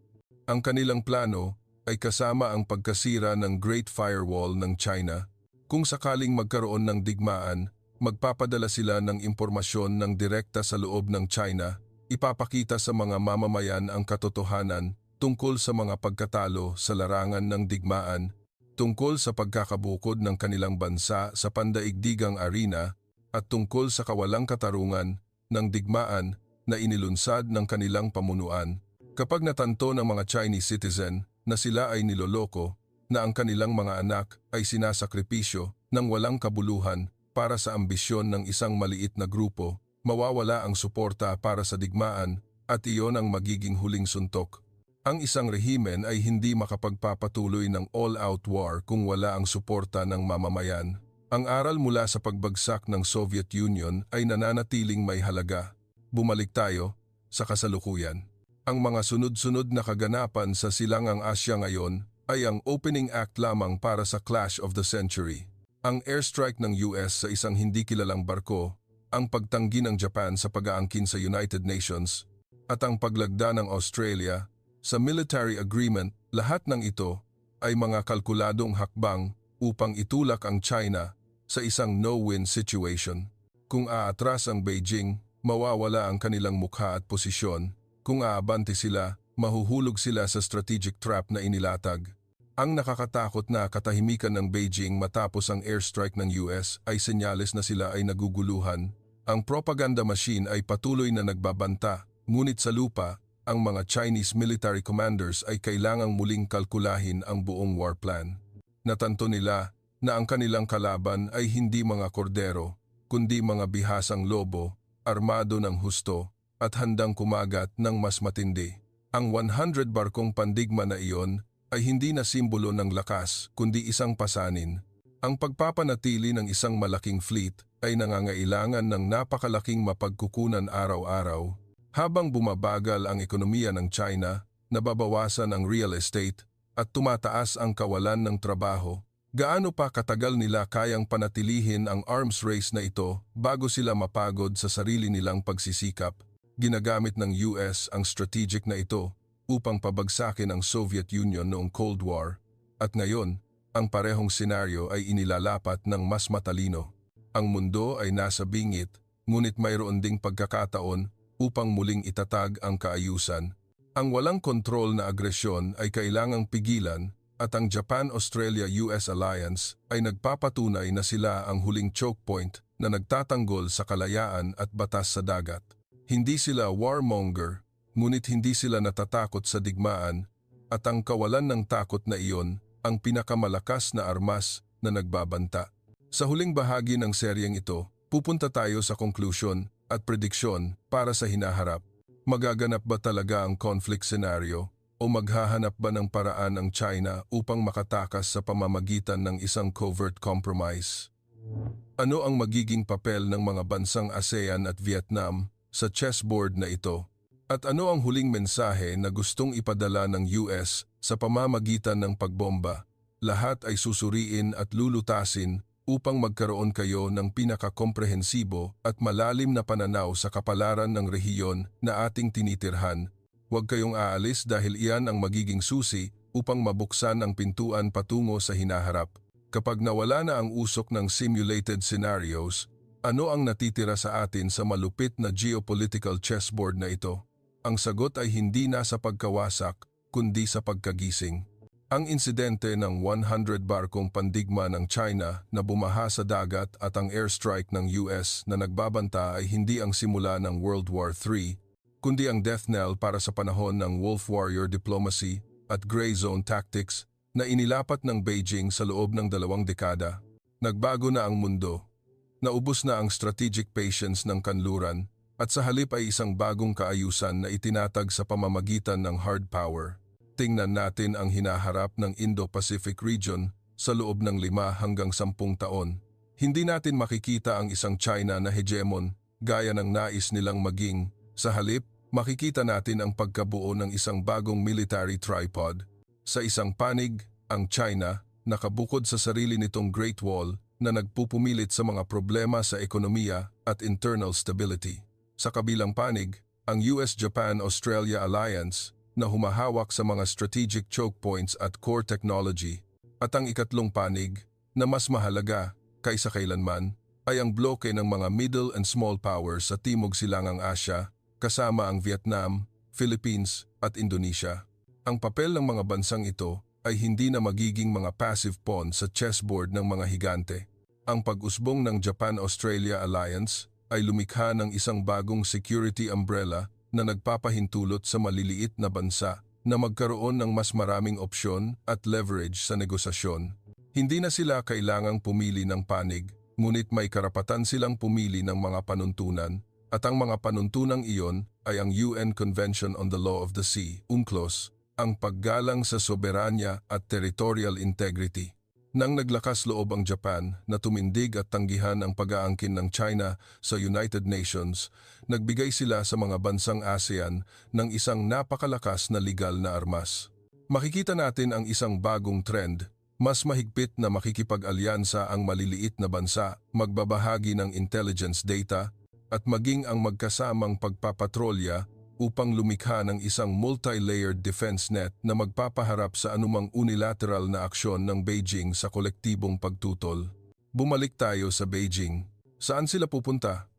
Ang kanilang plano ay kasama ang pagkasira ng Great Firewall ng China. Kung sakaling magkaroon ng digmaan, magpapadala sila ng impormasyon ng direkta sa loob ng China, ipapakita sa mga mamamayan ang katotohanan tungkol sa mga pagkatalo sa larangan ng digmaan, tungkol sa pagkakabukod ng kanilang bansa sa pandaigdigang arena, at tungkol sa kawalang katarungan ng digmaan na inilunsad ng kanilang pamunuan. Kapag natanto ng mga Chinese citizen na sila ay niloloko, na ang kanilang mga anak ay sinasakripisyo ng walang kabuluhan para sa ambisyon ng isang maliit na grupo, mawawala ang suporta para sa digmaan at iyon ang magiging huling suntok. Ang isang rehimen ay hindi makapagpapatuloy ng all-out war kung wala ang suporta ng mamamayan. Ang aral mula sa pagbagsak ng Soviet Union ay nananatiling may halaga. Bumalik tayo sa kasalukuyan. Ang mga sunod-sunod na kaganapan sa Silangang Asya ngayon ay ang opening act lamang para sa Clash of the Century. Ang airstrike ng US sa isang hindi kilalang barko, ang pagtanggi ng Japan sa pag-aangkin sa United Nations, at ang paglagda ng Australia sa military agreement, lahat ng ito ay mga kalkuladong hakbang upang itulak ang China sa isang no-win situation. Kung aatras ang Beijing, mawawala ang kanilang mukha at posisyon. Kung aabante sila, mahuhulog sila sa strategic trap na inilatag. Ang nakakatakot na katahimikan ng Beijing matapos ang airstrike ng US ay senyales na sila ay naguguluhan. Ang propaganda machine ay patuloy na nagbabanta, ngunit sa lupa, ang mga Chinese military commanders ay kailangang muling kalkulahin ang buong war plan. Natanto nila na ang kanilang kalaban ay hindi mga kordero, kundi mga bihasang lobo, armado ng husto, at handang kumagat ng mas matindi. Ang 100 barkong pandigma na iyon ay hindi na simbolo ng lakas, kundi isang pasanin. Ang pagpapanatili ng isang malaking fleet ay nangangailangan ng napakalaking mapagkukunan araw-araw. Habang bumabagal ang ekonomiya ng China, nababawasan ang real estate at tumataas ang kawalan ng trabaho, gaano pa katagal nila kayang panatilihin ang arms race na ito bago sila mapagod sa sarili nilang pagsisikap? Ginagamit ng US ang strategic na ito upang pabagsakin ang Soviet Union noong Cold War, at ngayon, ang parehong senaryo ay inilalapat ng mas matalino. Ang mundo ay nasa bingit, ngunit mayroon ding pagkakataon upang muling itatag ang kaayusan. Ang walang kontrol na agresyon ay kailangang pigilan at ang Japan-Australia-US Alliance ay nagpapatunay na sila ang huling choke point na nagtatanggol sa kalayaan at batas sa dagat. Hindi sila warmonger, ngunit hindi sila natatakot sa digmaan at ang kawalan ng takot na iyon ang pinakamalakas na armas na nagbabanta. Sa huling bahagi ng seryeng ito, pupunta tayo sa conclusion at prediksyon para sa hinaharap. Magaganap ba talaga ang conflict scenario o maghahanap ba ng paraan ang China upang makatakas sa pamamagitan ng isang covert compromise? Ano ang magiging papel ng mga bansang ASEAN at Vietnam sa chessboard na ito? At ano ang huling mensahe na gustong ipadala ng US sa pamamagitan ng pagbomba? Lahat ay susuriin at lulutasin upang magkaroon kayo ng pinakakomprehensibo at malalim na pananaw sa kapalaran ng rehiyon na ating tinitirhan. Huwag kayong aalis dahil iyan ang magiging susi upang mabuksan ang pintuan patungo sa hinaharap. Kapag nawala na ang usok ng simulated scenarios, ano ang natitira sa atin sa malupit na geopolitical chessboard na ito? Ang sagot ay hindi nasa pagkawasak, kundi sa pagkagising. Ang insidente ng 100 barkong pandigma ng China na bumaha sa dagat at ang airstrike ng US na nagbabanta ay hindi ang simula ng World War III, kundi ang death knell para sa panahon ng Wolf Warrior diplomacy at gray zone tactics na inilapat ng Beijing sa loob ng 2 dekada. Nagbago na ang mundo. Naubos na ang strategic patience ng kanluran at sa halip ay isang bagong kaayusan na itinatag sa pamamagitan ng hard power. Tingnan natin ang hinaharap ng Indo-Pacific region sa loob ng 5 hanggang 10 taon. Hindi natin makikita ang isang China na hegemon gaya ng nais nilang maging. Sa halip, makikita natin ang pagkabuo ng isang bagong military tripod. Sa isang panig, ang China, nakabukod sa sarili nitong Great Wall na nagpupumilit sa mga problema sa ekonomiya at internal stability. Sa kabilang panig, ang US-Japan-Australia Alliance na humahawak sa mga strategic choke points at core technology, at ang ikatlong panig na mas mahalaga kaysa kailanman ay ang bloke ng mga middle and small powers sa Timog Silangang Asya kasama ang Vietnam, Philippines at Indonesia. Ang papel ng mga bansang ito ay hindi na magiging mga passive pawn sa chessboard ng mga higante. Ang pag-usbong ng Japan-Australia Alliance ay lumikha ng isang bagong security umbrella na nagpapahintulot sa maliliit na bansa na magkaroon ng mas maraming opsyon at leverage sa negosasyon. Hindi na sila kailangang pumili ng panig, ngunit may karapatan silang pumili ng mga panuntunan, at ang mga panuntunang iyon ay ang UN Convention on the Law of the Sea, UNCLOS, ang paggalang sa soberanya at territorial integrity. Nang naglakas loob ang Japan na tumindig at tanggihan ang pag-aangkin ng China sa United Nations, nagbigay sila sa mga bansang ASEAN ng isang napakalakas na legal na armas. Makikita natin ang isang bagong trend, mas mahigpit na makikipag-alyansa ang maliliit na bansa, magbabahagi ng intelligence data, at maging ang magkasamang pagpapatrolya upang lumikha ng isang multi-layered defense net na magpapaharap sa anumang unilateral na aksyon ng Beijing sa kolektibong pagtutol. Bumalik tayo sa Beijing. Saan sila pupunta?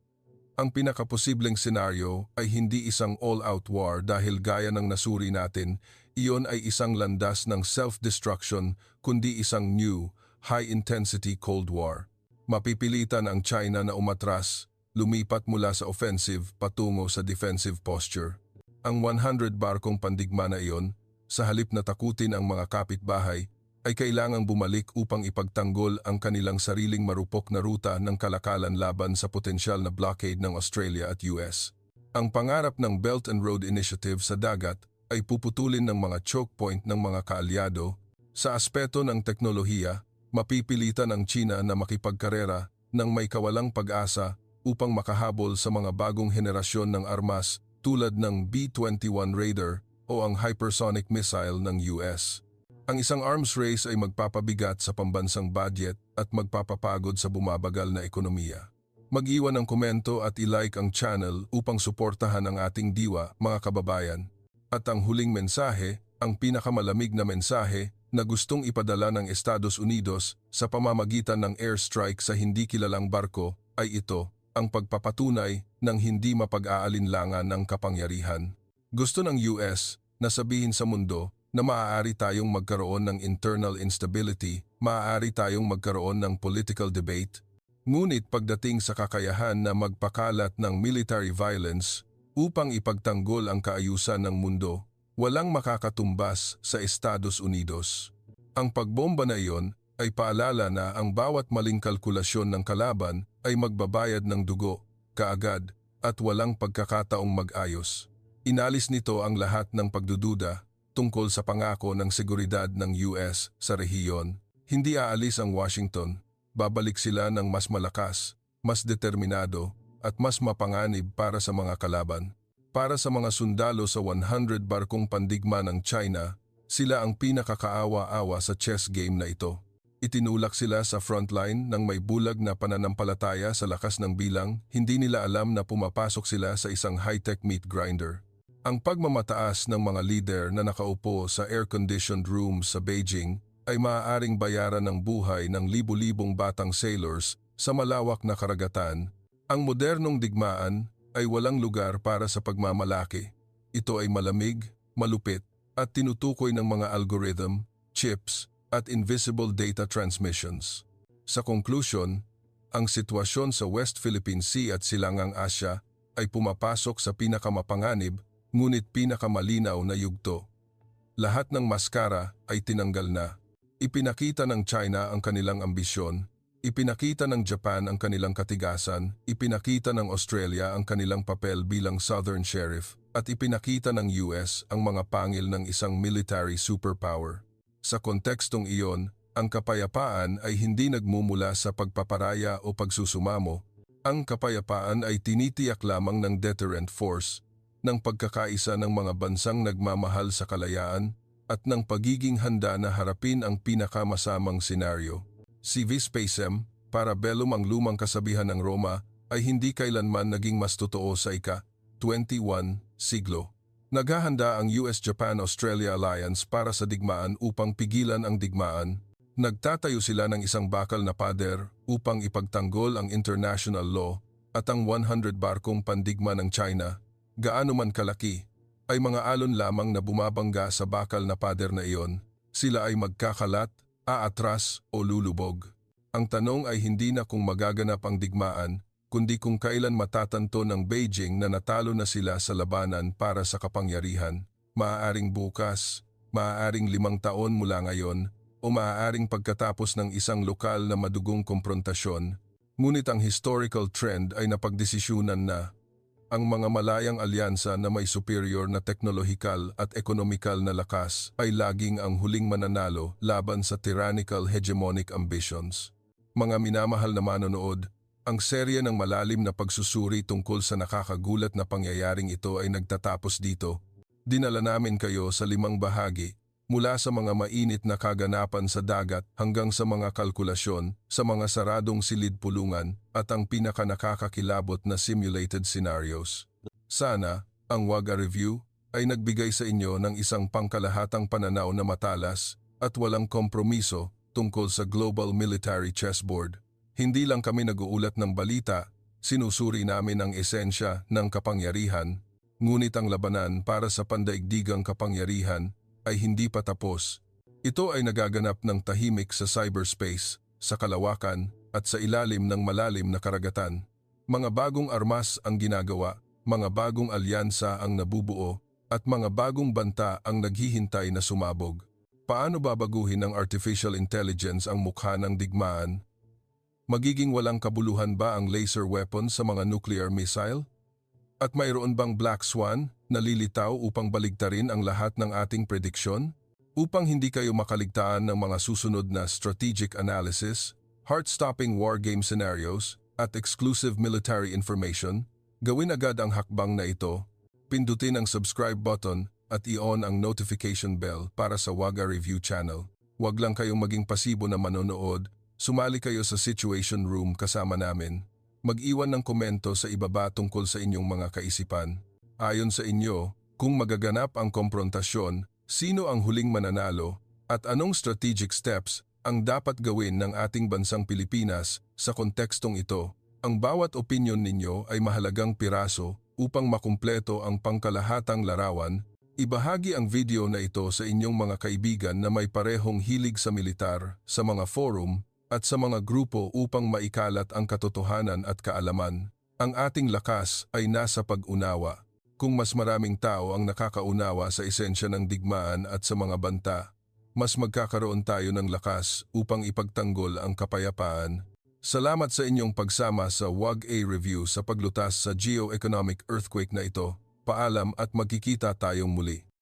Ang pinakaposibleng senaryo ay hindi isang all-out war dahil gaya ng nasuri natin, iyon ay isang landas ng self-destruction kundi isang new, high-intensity Cold War. Mapipilitan ang China na umatras, lumipat mula sa offensive patungo sa defensive posture. Ang 100 barkong pandigma na iyon, sa halip na takutin ang mga kapitbahay, ay kailangang bumalik upang ipagtanggol ang kanilang sariling marupok na ruta ng kalakalan laban sa potensyal na blockade ng Australia at US. Ang pangarap ng Belt and Road Initiative sa dagat ay puputulin ng mga choke point ng mga kaalyado. Sa aspeto ng teknolohiya, mapipilitan ang China na makipagkarera ng may kawalang pag-asa upang makahabol sa mga bagong henerasyon ng armas tulad ng B-21 Raider o ang hypersonic missile ng US. Ang isang arms race ay magpapabigat sa pambansang budget at magpapapagod sa bumabagal na ekonomiya. Mag-iwan ng komento at i-like ang channel upang suportahan ang ating diwa, mga kababayan. At ang huling mensahe, ang pinakamalamig na mensahe na gustong ipadala ng Estados Unidos sa pamamagitan ng airstrike sa hindi kilalang barko ay ito, ang pagpapatunay ng hindi mapag-aalinlangan ng kapangyarihan. Gusto ng US na sabihin sa mundo na maaari tayong magkaroon ng internal instability, maaari tayong magkaroon ng political debate, ngunit pagdating sa kakayahan na magpakalat ng military violence upang ipagtanggol ang kaayusan ng mundo, walang makakatumbas sa Estados Unidos. Ang pagbomba na iyon ay paalala na ang bawat maling kalkulasyon ng kalaban ay magbabayad ng dugo, kaagad, at walang pagkakataong mag-ayos. Inalis nito ang lahat ng pagdududa tungkol sa pangako ng seguridad ng US sa rehiyon. Hindi aalis ang Washington, babalik sila ng mas malakas, mas determinado, at mas mapanganib para sa mga kalaban. Para sa mga sundalo sa 100 barkong pandigma ng China, sila ang pinakakaawa-awa sa chess game na ito. Itinulak sila sa frontline ng may bulag na pananampalataya sa lakas ng bilang, hindi nila alam na pumapasok sila sa isang high-tech meat grinder. Ang pagmamataas ng mga leader na nakaupo sa air-conditioned rooms sa Beijing ay maaaring bayaran ng buhay ng libu-libong batang sailors sa malawak na karagatan. Ang modernong digmaan ay walang lugar para sa pagmamalaki. Ito ay malamig, malupit, at tinutukoy ng mga algorithm, chips, at invisible data transmissions. Sa conclusion, ang sitwasyon sa West Philippine Sea at Silangang Asya ay pumapasok sa pinakamapanganib ngunit pinakamalinaw na yugto. Lahat ng maskara ay tinanggal na. Ipinakita ng China ang kanilang ambisyon, ipinakita ng Japan ang kanilang katigasan, ipinakita ng Australia ang kanilang papel bilang Southern Sheriff, at ipinakita ng US ang mga pangil ng isang military superpower. Sa kontekstong iyon, ang kapayapaan ay hindi nagmumula sa pagpaparaya o pagsusumamo. Ang kapayapaan ay tinitiyak lamang ng deterrent force, ng pagkakaisa ng mga bansang nagmamahal sa kalayaan at ng pagiging handa na harapin ang pinakamasamang senaryo. Si Vis Pacem, parabellum ang lumang kasabihan ng Roma, ay hindi kailanman naging mas totoo sa ika-21 siglo. Naghahanda ang US-Japan-Australia Alliance para sa digmaan upang pigilan ang digmaan. Nagtatayo sila ng isang bakal na pader upang ipagtanggol ang international law at ang 100 barkong pandigma ng China, gaano man kalaki, ay mga alon lamang na bumabangga sa bakal na pader na iyon. Sila ay magkakalat, aatras o lulubog. Ang tanong ay hindi na kung magaganap ang digmaan, kundi kung kailan matatanto ng Beijing na natalo na sila sa labanan para sa kapangyarihan. Maaaring bukas, maaaring 5 taon mula ngayon, o maaaring pagkatapos ng isang lokal na madugong komprontasyon. Ngunit ang historical trend ay napagdesisyunan na ang mga malayang alyansa na may superior na teknolohikal at ekonomikal na lakas ay laging ang huling mananalo laban sa tyrannical hegemonic ambitions. Mga minamahal na manonood, ang serye ng malalim na pagsusuri tungkol sa nakakagulat na pangyayaring ito ay nagtatapos dito. Dinala namin kayo sa 5 bahagi, mula sa mga mainit na kaganapan sa dagat hanggang sa mga kalkulasyon, sa mga saradong silid-pulungan at ang pinakanakakakilabot na simulated scenarios. Sana, ang WAGA Review ay nagbigay sa inyo ng isang pangkalahatang pananaw na matalas at walang kompromiso tungkol sa global military chessboard. Hindi lang kami nag-uulat ng balita, sinusuri namin ang esensya ng kapangyarihan, ngunit ang labanan para sa pandaigdigang kapangyarihan ay hindi pa tapos. Ito ay nagaganap ng tahimik sa cyberspace, sa kalawakan at sa ilalim ng malalim na karagatan. Mga bagong armas ang ginagawa, mga bagong alyansa ang nabubuo, at mga bagong banta ang naghihintay na sumabog. Paano babaguhin ng artificial intelligence ang mukha ng digmaan? Magiging walang kabuluhan ba ang laser weapon sa mga nuclear missile? At mayroon bang Black Swan na lilitaw upang baligtarin ang lahat ng ating prediksyon? Upang hindi kayo makaligtaan ng mga susunod na strategic analysis, heart-stopping war game scenarios, at exclusive military information, gawin agad ang hakbang na ito. Pindutin ang subscribe button at i-on ang notification bell para sa Waga Review Channel. Huwag lang kayong maging pasibo na manonood, sumali kayo sa Situation Room kasama namin. Mag-iwan ng komento sa ibaba tungkol sa inyong mga kaisipan. Ayon sa inyo, kung magaganap ang komprontasyon, sino ang huling mananalo at anong strategic steps ang dapat gawin ng ating bansang Pilipinas sa kontekstong ito? Ang bawat opinyon ninyo ay mahalagang piraso upang makumpleto ang pangkalahatang larawan. Ibahagi ang video na ito sa inyong mga kaibigan na may parehong hilig sa militar, sa mga forum, at sa mga grupo upang maikalat ang katotohanan at kaalaman. Ang ating lakas ay nasa pag-unawa. Kung mas maraming tao ang nakakaunawa sa esensya ng digmaan at sa mga banta, mas magkakaroon tayo ng lakas upang ipagtanggol ang kapayapaan. Salamat sa inyong pagsama sa WAG A Review sa paglutas sa geo-economic earthquake na ito. Paalam at magkikita tayong muli.